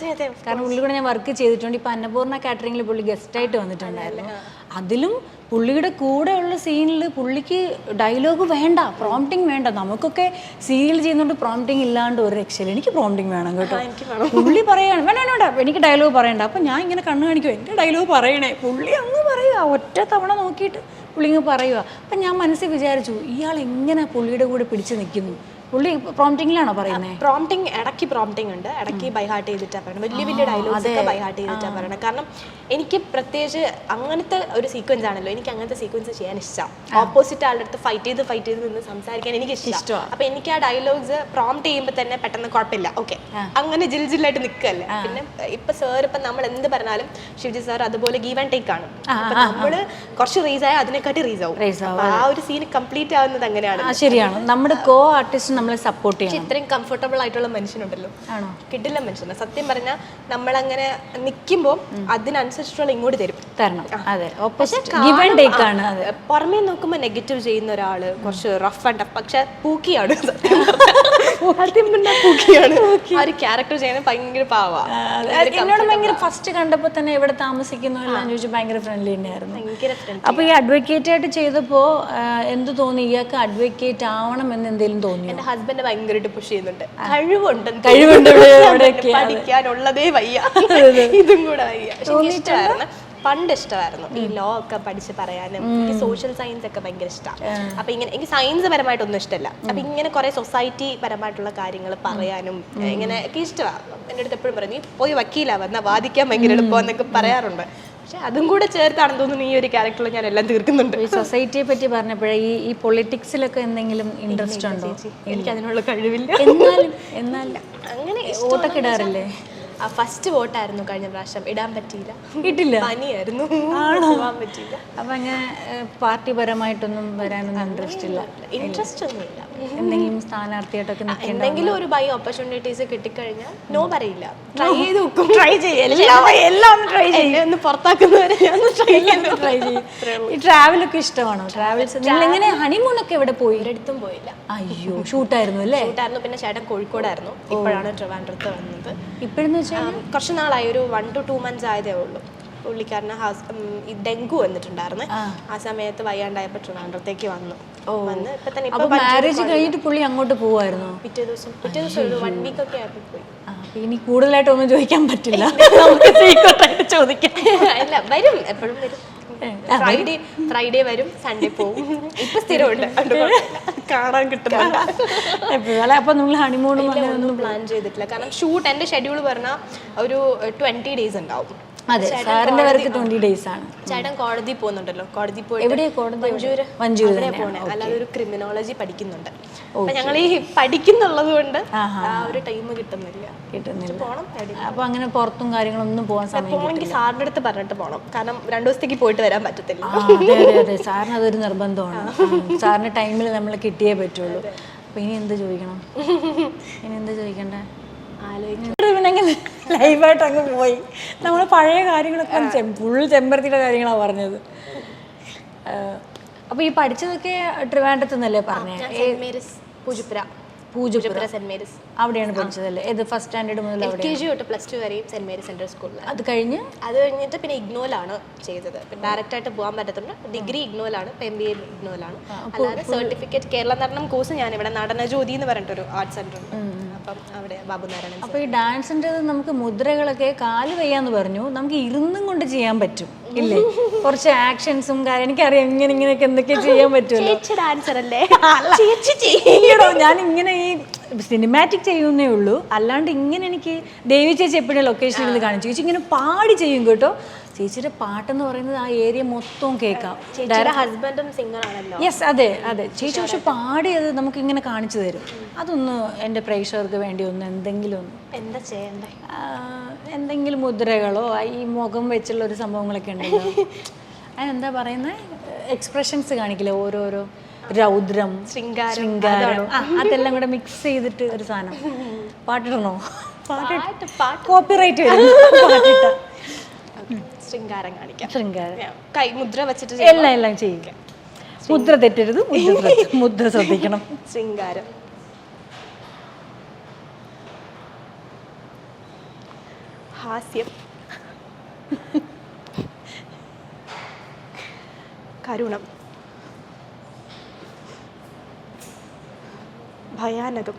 കാരണം പുള്ളി കൂടെ ഞാൻ വർക്ക് ചെയ്തിട്ടുണ്ട്. ഇപ്പൊ അന്നപൂർണ്ണ കാറ്ററിംഗിൽ പുള്ളി ഗസ്റ്റായിട്ട് വന്നിട്ടുണ്ടായിരുന്നു. അതിലും പുള്ളിയുടെ കൂടെ ഉള്ള സീനിൽ പുള്ളിക്ക് ഡയലോഗ് വേണ്ട, പ്രോംപ്റ്റിംഗ് വേണ്ട. നമുക്കൊക്കെ സീരിയൽ ചെയ്യുന്നതുകൊണ്ട് പ്രോംപ്റ്റിംഗ് ഇല്ലാണ്ട് ഒരു രക്ഷയില്ല. എനിക്ക് പ്രോംപ്റ്റിംഗ് വേണം കേട്ടോ. പുള്ളി പറയാണ് വേണ്ട എനിക്ക് ഡയലോഗ് പറയണ്ട. അപ്പം ഞാൻ ഇങ്ങനെ കണ്ണ് കാണിക്കും, എൻ്റെ ഡയലോഗ് പറയണേ. പുള്ളി അങ്ങ് പറയുക, ഒറ്റ തവണ നോക്കിയിട്ട് പുള്ളി ഇങ്ങ് പറയുക. അപ്പം ഞാൻ മനസ്സിൽ വിചാരിച്ചു ഇയാൾ എങ്ങനെ പുള്ളിയുടെ കൂടെ പിടിച്ച് നിൽക്കുന്നു. പുള്ളി പ്രോംപ്റ്റിംഗിലാണോ പറയുന്നത്? പ്രോംപ്റ്റിംഗ് ഇടയ്ക്ക് പ്രോംപ്റ്റിംഗ് ഉണ്ട്, ഇടയ്ക്ക് ബൈഹാർട്ട് ചെയ്തിട്ടാണ് പറയുന്നത്. വലിയ വലിയ ഡയലോഗ്സ് ഒക്കെ ബൈഹാർട്ട് ചെയ്തിട്ടാണ് പറയുന്നത്. കാരണം എനിക്ക് പ്രത്യേകിച്ച് അങ്ങനത്തെ ഒരു സീക്വൻസ് ആണല്ലോ, എനിക്ക് അങ്ങനത്തെ സീക്വൻസ് ചെയ്യാൻ ഇഷ്ടം. ഓപ്പോസിറ്റ് ആളുടെ അടുത്ത് ഫൈറ്റ് ചെയ്ത് നിന്ന് സംസാരിക്കാൻ എനിക്ക് ഇഷ്ടമാണ്. അപ്പൊ എനിക്ക് ആ ഡയലോഗ്സ് പ്രോംപ്റ്റ് ചെയ്യുമ്പോൾ തന്നെ പെട്ടെന്ന് കുഴപ്പമില്ല, ഓക്കെ അങ്ങനെ ജില്ലായിട്ട് നിൽക്കല്ലേ. പിന്നെ ഇപ്പൊ സാർ ഇപ്പൊ നമ്മൾ എന്ത് പറഞ്ഞാലും ശിവജി സാർ അതുപോലെ ഗീവ് ആൻഡ് ടേക്ക് ആണ്. നമ്മള് കുറച്ച് റീസ് ആയാൽ അതിനെക്കാട്ടി റീസ് ആവും. ആ ഒരു സീൻ കംപ്ലീറ്റ് ആവുന്നത് അങ്ങനെയാണ്. ശരിയാണ്, നമ്മുടെ കോ ആർട്ടിസ്റ്റ് നമ്മളെ സപ്പോർട്ട് ചെയ്യണം. ഇത്രയും കംഫർട്ടബിൾ ആയിട്ടുള്ള മനുഷ്യനുണ്ടല്ലോ, കിട്ടില്ല മനുഷ്യന്. സത്യം പറഞ്ഞാൽ നമ്മളങ്ങനെ നിൽക്കുമ്പോൾ അതിനനുസരിച്ചുള്ള ഇങ്ങോട്ട് തരണം. പുറമേ നോക്കുമ്പോൾ നെഗറ്റീവ് ചെയ്യുന്ന ഒരാള് കുറച്ച് റഫ് ആൻഡ് ടഫ്, പക്ഷെ പൂക്കിയാണ്. സത്യം പറഞ്ഞാൽ പൂക്കിയാണ്. ആ ഒരു ക്യാരക്ടർ ചെയ്യുന്നത് ഭയങ്കര പാവാ. എന്നോട് ഭയങ്കര ഫസ്റ്റ് കണ്ടപ്പോൾ തന്നെ എവിടെ താമസിക്കുന്നു എല്ലാം ചോദിച്ചു, ഭയങ്കര ഫ്രണ്ട്ലി തന്നെയായിരുന്നു. അപ്പൊ ഈ അഡ്വക്കേറ്റ് ആയിട്ട് ചെയ്തപ്പോ എന്ത് തോന്നി? ഇയാൾക്ക് അഡ്വക്കേറ്റ് ആവണം എന്ന് എന്തെങ്കിലും തോന്നി? എന്റെ ഹസ്ബൻഡ് ഭയങ്കരമായിട്ട് പുഷ് ചെയ്യുന്നുണ്ട്, കഴിവുണ്ട് പഠിക്കാനുള്ളതേ വയ്യ, ഇതും കൂടെ വയ്യ. ഇഷ്ടമായിരുന്നു, പണ്ട് ഇഷ്ടമായിരുന്നു ഈ ലോ ഒക്കെ പഠിച്ച് പറയാനും. എനിക്ക് സോഷ്യൽ സയൻസ് ഒക്കെ ഭയങ്കര ഇഷ്ടമാണ്. അപ്പൊ ഇങ്ങനെ എനിക്ക് സയൻസ് പരമായിട്ടൊന്നും ഇഷ്ടമല്ല. അപ്പൊ ഇങ്ങനെ കുറെ സൊസൈറ്റി പരമായിട്ടുള്ള കാര്യങ്ങൾ പറയാനും ഇങ്ങനെ ഒക്കെ ഇഷ്ടമാണ്. എൻ്റെ അടുത്ത് എപ്പോഴും പറയും നീ പോയി വക്കീലാ വന്നാൽ വാദിക്കാൻ ഭയങ്കര എളുപ്പമെന്നൊക്കെ പറയാറുണ്ട്. പക്ഷെ അതും കൂടെ ചേർത്താണെന്ന് തോന്നുന്നു ഈ ഒരു ക്യാരക്ടറിൽ ഞാൻ എല്ലാം തീർക്കുന്നുണ്ട്. ഈ സൊസൈറ്റിയെ പറ്റി പറഞ്ഞപ്പോഴേ ഈ പൊളിറ്റിക്സിലൊക്കെ എന്തെങ്കിലും ഇൻട്രസ്റ്റ് ഉണ്ടോ? എനിക്ക് അതിനുള്ള കഴിവില്ല. എന്നാലും അങ്ങനെ വോട്ടൊക്കെ ഇടാറില്ലേ? ഫസ്റ്റ് വോട്ടായിരുന്നു കഴിഞ്ഞ പ്രാവശ്യം, ഇടാൻ പറ്റിയില്ല, കിട്ടില്ല, പനിയായിരുന്നു, പറ്റിയില്ല. അപ്പൊ അങ്ങനെ പാർട്ടി പരമായിട്ടൊന്നും വരാനൊന്നും ഇൻട്രസ്റ്റ് ഒന്നുമില്ല. എന്തെങ്കിലും സ്ഥാനാർത്ഥിയായിട്ടൊക്കെ നിൽക്കേണ്ട എന്തെങ്കിലും ഒരു ബൈ ഓപ്പർച്യൂണിറ്റീസ് കിട്ടിക്കഴിഞ്ഞാൽ നോ പറയില്ല, ട്രൈ ചെയ്ത് നോക്കും. ട്രൈ ചെയ്യും, എല്ലാം ട്രൈ ചെയ്യും. എന്നെ ഒന്ന് പുറത്താക്കുന്നവരെ ഞാൻ ട്രൈ ചെയ്യും. ഈ ട്രാവലൊക്കെ ഇഷ്ടമാണോ? ട്രാവൽസ് നിങ്ങൾ എങ്ങനെ ഹണിമൂണൊക്കെ എവിടെ പോയി? ഒരിടത്തും പോയില്ല. അയ്യോ, ഷൂട്ടായിരുന്നു അല്ലേ? ഷൂട്ടായിരുന്നു. പിന്നെ ചേട്ടൻ കോഴിക്കോടായിരുന്നു, ഇപ്പോഴാണ് ട്രിവാൻഡ്രത്ത് വന്നത്. ഇപ്പോഴെന്ന് വെച്ചാൽ കുറച്ച് നാളായി, ഒരു 1 to 2 months ആയതേ ഉള്ളൂ. പുള്ളിക്കാരന് ഈ ഡെങ്കു വന്നിട്ടുണ്ടായിരുന്നു. ആ സമയത്ത് വയ്യാണ്ടായപ്പോൾ ട്രിവാൻഡ്രത്തേക്ക് വന്നു. ഇപ്പൊ തന്നെ മാരേജ് കഴിഞ്ഞിട്ട് പുള്ളി അങ്ങോട്ട് പോവായിരുന്നോ? പിറ്റേ ദിവസം ഒരു 1 week ഒക്കെ ആയപ്പോൾ പോയി. ഇനി കൂടുതലായിട്ടൊന്നും ചോദിക്കാൻ പറ്റില്ല, നമുക്ക് സീക്രട്ടായിട്ട് ചോദിക്കാം. അല്ല, വരും, എപ്പോഴും വരും. ഫ്രൈഡേ വരും, സൺഡേ പോകും. ഇപ്പൊ സ്ഥിരമുണ്ട്, കാണാൻ കിട്ടുന്നില്ല. അപ്പൊ നിങ്ങൾ ഹണിമൂണും ഒന്നും പ്ലാൻ ചെയ്തിട്ടില്ല. കാരണം ഷൂട്ട് എന്റെ ഷെഡ്യൂൾ പറഞ്ഞാൽ ഒരു 20 days ഉണ്ടാവും. അതെ, സാറിന്റെ വർക്ക് 20 days ആണ്. ചേട്ടൻ കോടതി പോകുന്നുണ്ടല്ലോ, കോടതി പോയിട്ട് മഞ്ചൂര് പോണേ. അല്ലാതെ ഒരു ക്രിമിനോളജി പഠിക്കുന്നുണ്ട്. അപ്പൊ ഞങ്ങൾ ഈ പഠിക്കുന്നുള്ളത് കൊണ്ട് ആ ഒരു ടൈം കിട്ടുന്നില്ല. പോണം. അപ്പൊ അങ്ങനെ പുറത്തും കാര്യങ്ങളൊന്നും പോകാൻ സമയം പോകണമെങ്കിൽ സാറിന്റെ അടുത്ത് പറഞ്ഞിട്ട് പോകണം. കാരണം 2 ദിവസത്തേക്ക് പോയിട്ട് വരാൻ പറ്റത്തില്ല. അതെ, സാറിന് അതൊരു നിർബന്ധമാണ്. സാറിന്റെ ടൈമിൽ നമ്മൾ കിട്ടിയേ പറ്റുള്ളൂ. അപ്പൊ ഇനി എന്ത് ചോദിക്കണം? ഇനി എന്ത് ചോദിക്കണ്ടേ? ലൈവായിട്ട് അങ്ങ് പോയി. നമ്മൾ പഴയ കാര്യങ്ങളൊക്കെ ഫുൾ ചെമ്പരത്തിയുടെ കാര്യങ്ങളാണ് പറഞ്ഞത്. അപ്പൊ ഈ പഠിച്ചതൊക്കെ ട്രിവാൻഡ്രത്ത് നിന്നല്ലേ പറഞ്ഞേ? പൂജപ്പുര സെന്റ് മേരീസ് അവിടെയാണ് പഠിച്ചതല്ലേ? ഏത് ഫസ്റ്റ് സ്റ്റാൻഡേർഡ് മുതൽ? LKG തൊട്ട് +2 വരെയും സെന്റ് മേരീസ് സെൻട്രൽ സ്കൂളിൽ. അത് കഴിഞ്ഞിട്ട് പിന്നെ ഇഗ്നോയിലാണ് ചെയ്തത്. ഡയറക്റ്റ് ആയിട്ട് പോകാൻ പറ്റത്തുണ്ട്. Degree ഇഗ്നോയിലാണ്, MBA ഇഗ്നോയിലാണ്. അല്ലാതെ സർട്ടിഫിക്കറ്റ് കേരള നടനം കോഴ്സ് ഞാൻ ഇവിടെ നടനജ്യോതി എന്ന് പറഞ്ഞിട്ടൊരു ആർട്ട് സെന്റർ ഉണ്ട്, അപ്പം അവിടെ ബാബുനാരായണൻ. അപ്പോൾ ഈ ഡാൻസിൻ്റെ നമുക്ക് മുദ്രകളൊക്കെ കാല് വയ്യാന്ന് പറഞ്ഞു, നമുക്ക് ഇരുന്നും കൊണ്ട് ചെയ്യാൻ പറ്റും ഇല്ലേ? കുറച്ച് ആക്ഷൻസും എനിക്കറിയാം ഇങ്ങനെയൊക്കെ എന്തൊക്കെ ചെയ്യാൻ പറ്റുമല്ലോ. ഡാൻസർ അല്ലേ? ചെയ്യണോ? ഞാൻ ഇങ്ങനെ ഈ സിനിമാറ്റിക് ചെയ്യുന്നേ ഉള്ളൂ, അല്ലാണ്ട് ഇങ്ങനെ എനിക്ക് ദേവി ചേച്ചി എപ്പോഴും ലൊക്കേഷനിൽ ഇത് കാണിച്ചു. ചേച്ചി ഇങ്ങനെ പാടി ചെയ്യും കേട്ടോ. ചേച്ചിയുടെ പാട്ടെന്ന് പറയുന്നത് ആ ഏരിയ മൊത്തം കേൾക്കാം. ഹസ്ബൻഡും സിംഗർ ആണല്ലോ. യെസ്, അതെ. ചേച്ചി പക്ഷെ പാടി അത് നമുക്ക് ഇങ്ങനെ കാണിച്ചു തരും. അതൊന്ന് എൻ്റെ പ്രേക്ഷകർക്ക് വേണ്ടി ഒന്ന് എന്തെങ്കിലും എന്താ ചെയ്യണ്ടേ? എന്തെങ്കിലും മുദ്രകളോ ഈ മുഖം വെച്ചുള്ള ഒരു സംഭവങ്ങളൊക്കെ ഉണ്ടല്ലോ, അതിനെന്താ പറയുന്നത്, എക്സ്പ്രഷൻസ് കാണിക്കില്ല, ഓരോരോ രൗദ്രം, ശൃംഗാരം, അതെല്ലാം കൂടെ മിക്സ് ചെയ്തിട്ട് ഒരു സാധനം. പാട്ടിടണോ? കോപ്പിറൈറ്റ് വരും പാട്ടിട്ട. ശൃംഗാരം കാണിക്കാം. ശൃംഗാരം കൈ മുദ്ര വെച്ചിട്ട് എല്ലാം ചെയ്യുക. മുദ്ര തെറ്റരുത്, മുദ്ര ശ്രദ്ധിക്കണം. ശൃംഗാരം. ഹാസ്യം. കരുണം. ഭയാനകം.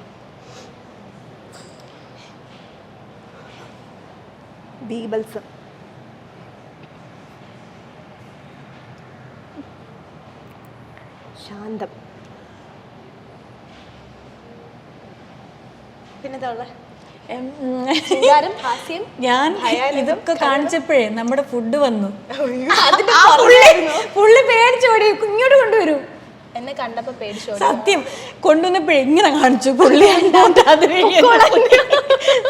ബീബൽസം. ശാന്തം. ഞാൻ ഇതൊക്കെ കാണിച്ചപ്പോഴേ നമ്മുടെ ഫുഡ് വന്നു. പുള്ളി പേടിച്ചോടി, ഇങ്ങോട്ട് കൊണ്ടുവരൂ. എന്നെ കണ്ടപ്പോ പേടിച്ചോ? സത്യം, കൊണ്ടുവന്നപ്പോഴേ ഇങ്ങനെ കാണിച്ചു പുള്ളി.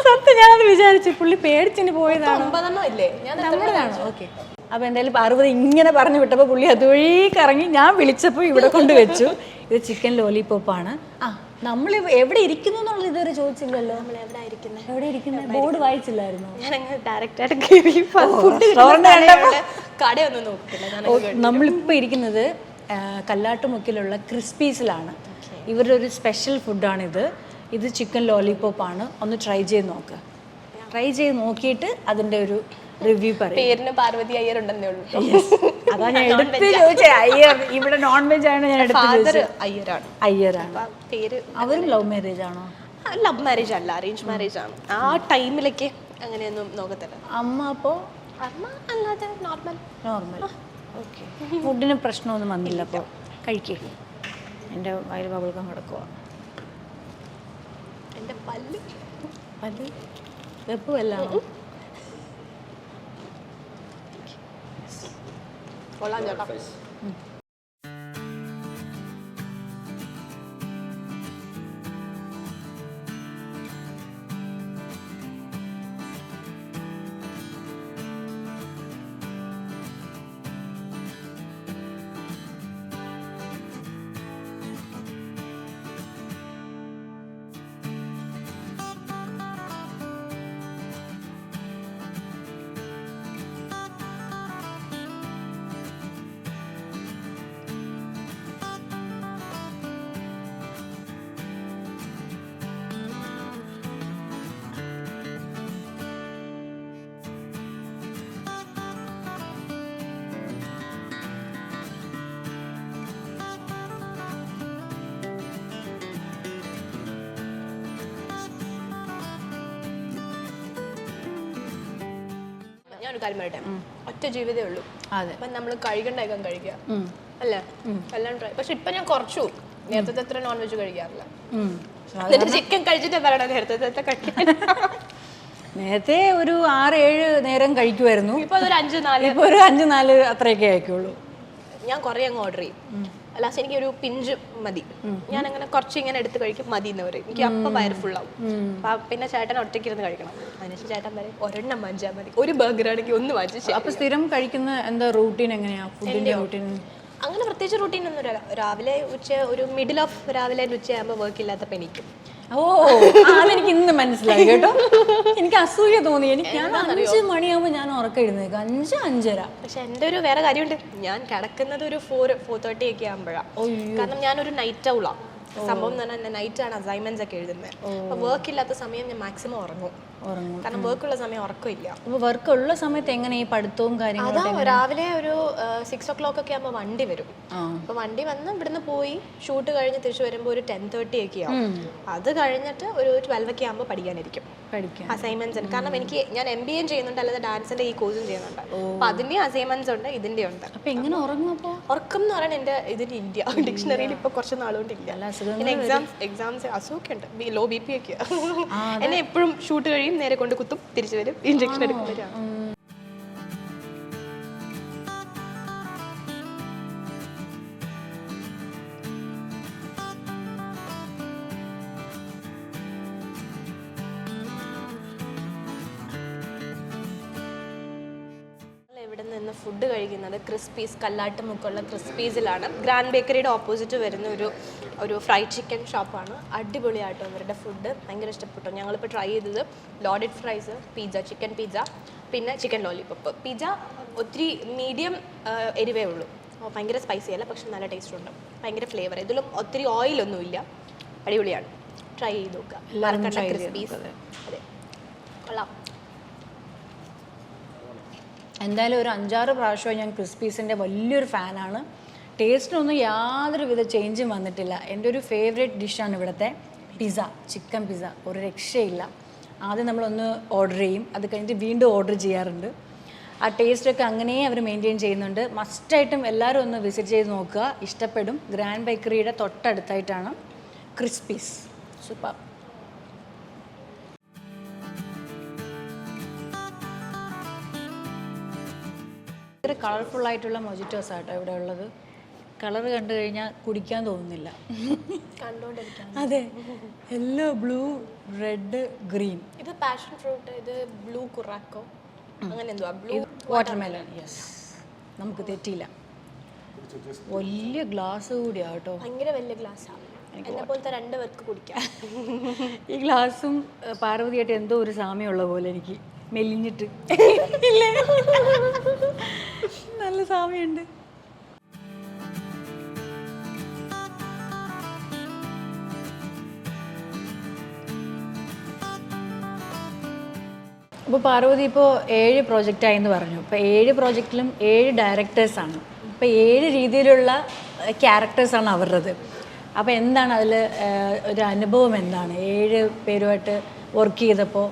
സത്യം, ഞാനത് വിചാരിച്ചു പുള്ളി പേടിച്ചിന് പോയതാണ്. നമ്മുടേതാണ്. ഓക്കെ, അപ്പൊ എന്തായാലും 60 ഇങ്ങനെ പറഞ്ഞു വിട്ടപ്പോൾ പുള്ളി അതുവഴി കറങ്ങി ഞാൻ വിളിച്ചപ്പോൾ ഇവിടെ കൊണ്ട് വെച്ചു. ഇത് ചിക്കൻ ലോലിപോപ്പാണ്. നമ്മൾ എവിടെ ഇരിക്കുന്നു എന്നുള്ളത് ഇതുവരെ ചോദിച്ചില്ലല്ലോ. എവിടെ ഇരിക്കുന്നത് ബോർഡ് വായിച്ചില്ലായിരുന്നു? നമ്മളിപ്പോൾ ഇരിക്കുന്നത് കല്ലാട്ടുമുക്കിലുള്ള ക്രിസ്പീസിലാണ്. ഇവരുടെ ഒരു സ്പെഷ്യൽ ഫുഡാണിത്. ഇത് ചിക്കൻ ലോലിപോപ്പാണ്. ഒന്ന് ട്രൈ ചെയ്ത് നോക്ക്. ട്രൈ ചെയ്ത് നോക്കിയിട്ട് അതിൻ്റെ ഒരു റിവ്യൂ പറയും. പേരിന് പാർവതി അയ്യർ ഉണ്ടെന്നേ ഉള്ളൂ. അതാ ഞാൻ എടുത്ത് ചോദിച്ചത്. അയ്യർ ഇവിടെ നോൺ വെജ് ആണ് ഞാൻ എടുത്ത് ചോദിച്ചത്. അയ്യറാണ് പേര്. അവരും ലവ് മാരേജ് ആണോ? ലവ് മാരേജ് അല്ല, അറേഞ്ച് മാരേജ് ആണ്. ആ ടൈമിലേക്ക് അങ്ങനെയൊന്നും നോക്കത്തില്ല. അമ്മ അപ്പോൾ അമ്മ അല്ലാതെ നോർമൽ. ഓക്കെ, ഫുഡിന് പ്രശ്നമൊന്നും വന്നില്ല. അപ്പോൾ കഴിക്കുക. എൻ്റെ വയൽ ബബിൾഗം കിടക്കുക. എൻ്റെ പല്ല് വെപ്പുമല്ലാണോ? കൊള്ളാം ചേട്ടാ. ഞാനൊരു കാര്യം പറയട്ടെ, ഒറ്റ ജീവിതമേ ഉള്ളൂ. അതെ. അപ്പം നമ്മൾ കഴിക്കണ്ടായിക്കാൻ കഴിക്കുക അല്ലേ, എല്ലാം ട്രൈ. പക്ഷെ ഇപ്പം ഞാൻ കുറച്ചു, നേരത്തെ അത്ര നോൺ വെജ് കഴിക്കാറില്ല. എന്നിട്ട് ചിക്കൻ കഴിച്ചിട്ട് പറയണം നേരത്തെ കഴിക്കാൻ. നേരത്തെ ഒരു 6-7 നേരം കഴിക്കുമായിരുന്നു. ഇപ്പൊ അതൊരു 5-4. ഇപ്പോൾ ഒരു 5-4 അത്രയൊക്കെ ആയിക്കുള്ളൂ. ഞാൻ കുറേ അങ്ങ് ഓർഡർ ചെയ്യും. ലാസ്റ്റ് എനിക്ക് ഒരു പിഞ്ച് മതി, ഞാൻ അങ്ങനെ കുറച്ച് ഇങ്ങനെ എടുത്ത് കഴിക്കും, മതി എന്ന് പറയും. എനിക്ക് അപ്പം വയറ് ഫുള്ളാവും. പിന്നെ ചേട്ടൻ ഒറ്റയ്ക്ക് ഇരുന്ന് കഴിക്കണം. അതിനുശേഷം ചേട്ടൻ പറയും ഒരെണ്ണം വാങ്ങിച്ചാൽ മതി, ഒരു ബർഗർ ആണെങ്കിൽ ഒന്ന് വാങ്ങിച്ചു. അപ്പൊ സ്ഥിരം കഴിക്കുന്ന എന്താ റൂട്ടീൻ എങ്ങനെയാ, ഫുഡിന്റെ റൂട്ടീൻ? അങ്ങനെ പ്രത്യേകിച്ച് റൂട്ടീൻ ഒന്നും രാവിലെ ഉച്ച ഒരു മിഡിൽ ഓഫ് രാവിലെ ഉച്ചയാകുമ്പോൾ വർക്ക് ഇല്ലാത്തപ്പോൾ എനിക്കും. ഓ, അതെനിക്ക് ഇന്ന് മനസ്സിലായി കേട്ടോ. എനിക്ക് അസൂയ തോന്നി. ഞാൻ 5 മണിയാകുമ്പോൾ ഞാൻ ഉറക്കം എഴുന്നേക്കും, 5-5:30. പക്ഷെ എൻ്റെ ഒരു വേറെ കാര്യമുണ്ട്, ഞാൻ കിടക്കുന്നത് ഒരു 4-4:30 ഒക്കെ ആകുമ്പോഴാണ്. കാരണം ഞാനൊരു നൈറ്റ് ഔളാണ്. സംഭവം എന്ന് പറഞ്ഞാൽ നൈറ്റ് ആണ് അസൈൻമെന്റ്സ് ഒക്കെ എഴുതുന്നത്. അപ്പൊ വർക്ക് ഇല്ലാത്ത സമയം ഞാൻ മാക്സിമം ഉറങ്ങും. കാരണം വർക്കുള്ള സമയം ഉറക്കമില്ല. അപ്പൊ വർക്ക് ഉള്ള സമയത്ത് എങ്ങനെ ഈ പഠിത്തവും കാര്യങ്ങളും? അതാ രാവിലെ ഒരു 6 o'clock ഒക്കെ ആകുമ്പോൾ വണ്ടി വരും. അപ്പൊ വണ്ടി വന്ന് ഇവിടുന്ന് പോയി ഷൂട്ട് കഴിഞ്ഞ് തിരിച്ചു വരുമ്പോൾ ഒരു 10:30 ഒക്കെ ആവും. അത് കഴിഞ്ഞിട്ട് ഒരു 12 ഒക്കെ ആകുമ്പോൾ പഠിക്കാനിരിക്കും, അസൈൻമെന്റ്സ് ഉണ്ട്. കാരണം ഞാൻ MBA ചെയ്യുന്നുണ്ട്, അല്ലാതെ ഡാൻസിന്റെ ഈ കോഴ്സും ചെയ്യുന്നുണ്ട്. അപ്പൊ അതിന്റെ അസൈൻമെന്റ്സ് ഉണ്ട്, ഇതിന്റെ ഉണ്ട്. അപ്പൊ എങ്ങനെ ഉറങ്ങും? ഉറക്കം എന്ന് പറയുന്നത് എന്റെ ഇതിന് ഇല്ല, ഡിക്ഷണറിയിൽ ഇപ്പൊ കുറച്ച് നാളുകൊണ്ട് ഇല്ല. പിന്നെ എക്സാംസ് അസുഖമൊക്കെ ഉണ്ട്, ലോ BP ഒക്കെ. എന്നെ എപ്പോഴും ഷൂട്ട് കഴിയും, നേരെ കൊണ്ട് കുത്തും, തിരിച്ചു വരും, ഇഞ്ചക്ഷൻ എടുക്കുമ്പോഴാണ്. ഇവിടെ നിന്ന് ഫുഡ് കഴിക്കുന്നത് ക്രിസ്പീസ്, കല്ലാട്ടുമുക്കുള്ള ക്രിസ്പീസിലാണ്. ഗ്രാൻഡ് ബേക്കറിയുടെ ഓപ്പോസിറ്റ് വരുന്ന ഒരു ഫ്രൈഡ് ചിക്കൻ ഷോപ്പാണ്. അടിപൊളിയായിട്ടോ അവരുടെ ഫുഡ്, ഭയങ്കര ഇഷ്ടപ്പെട്ടു. ഞങ്ങളിപ്പോൾ ട്രൈ ചെയ്തത് loaded fries, pizza, chicken pizza, പിന്നെ ചിക്കൻ ലോലിപോപ്പ്. പിസ്സ ഒത്തിരി മീഡിയം എരിവേ ഉള്ളൂ, ഭയങ്കര സ്പൈസി അല്ല, പക്ഷെ നല്ല ടേസ്റ്റ് ഉണ്ട്, ഭയങ്കര ഫ്ലേവർ. ഇതിലും ഒത്തിരി ഓയിലൊന്നുമില്ല, അടിപൊളിയാണ്. ട്രൈ ചെയ്ത് നോക്കുക. ക്രിസ്പീസ് അതെ, കൊള്ളാം. എന്തായാലും ഒരു 5-6 പ്രാവശ്യം ഞാൻ ക്രിസ്പീസിൻ്റെ വലിയൊരു ഫാനാണ്. ടേസ്റ്റിനൊന്നും യാതൊരു വിധ ചേഞ്ചും വന്നിട്ടില്ല. എൻ്റെ ഒരു ഫേവറേറ്റ് ഡിഷാണ് ഇവിടുത്തെ പിസ്സ, ചിക്കൻ പിസ്സ. ഒരു രക്ഷയില്ല. ആദ്യം നമ്മളൊന്ന് ഓർഡർ ചെയ്യും, അത് കഴിഞ്ഞിട്ട് വീണ്ടും ഓർഡർ ചെയ്യാറുണ്ട്. ആ ടേസ്റ്റൊക്കെ അങ്ങനെ അവർ മെയിൻറ്റെയിൻ ചെയ്യുന്നുണ്ട്. മസ്റ്റായിട്ടും എല്ലാവരും ഒന്ന് വിസിറ്റ് ചെയ്ത് നോക്കുക, ഇഷ്ടപ്പെടും. Grand ബേക്കറിയുടെ തൊട്ടടുത്തായിട്ടാണ് Krispies. സൂപ്പർ. ഭയങ്കര കളർഫുൾ ആയിട്ടുള്ള മൊജിറ്റോസ് ആട്ടോ ഇവിടെ ഉള്ളത്. കളർ കണ്ടു കഴിഞ്ഞാൽ കുടിക്കാൻ തോന്നുന്നില്ല. അതെ, യെല്ലോ, ബ്ലൂ, റെഡ്, ഗ്രീൻ. ഇത് പാഷൻ ഫ്രൂട്ട്, ഇത് ബ്ലൂ കുറാക്കോ, അങ്ങനെ എന്തുവാ, ബ്ലൂ വാട്ടർമെലൺ. യെസ്, നമുക്ക് തെറ്റിയില്ല. വലിയ ഗ്ലാസ് കൂടിയാ കേട്ടോ, ഭയങ്കര വലിയ ഗ്ലാസ്സാണ്. എന്നെ പോലത്തെ 2 പേർക്ക് കുടിക്കാം. ഈ ഗ്ലാസും പാർവതിയായിട്ട് എന്തോ ഒരു സാമ്യമുള്ള പോലെ എനിക്ക്, മെലിഞ്ഞിട്ട് നല്ല സാമ്യമുണ്ട്. അപ്പോൾ പാർവതി ഇപ്പോൾ 7 പ്രോജക്റ്റായെന്ന് പറഞ്ഞു. അപ്പോൾ 7 പ്രോജക്റ്റിലും 7 ഡയറക്ടേഴ്സാണ്. അപ്പോൾ 7 രീതിയിലുള്ള ക്യാരക്ടേഴ്സാണ് അവരുടേത്. അപ്പോൾ എന്താണ് അതിൽ ഒരു അനുഭവം, എന്താണ് 7 പേരുമായിട്ട് വർക്ക് ചെയ്തപ്പോൾ?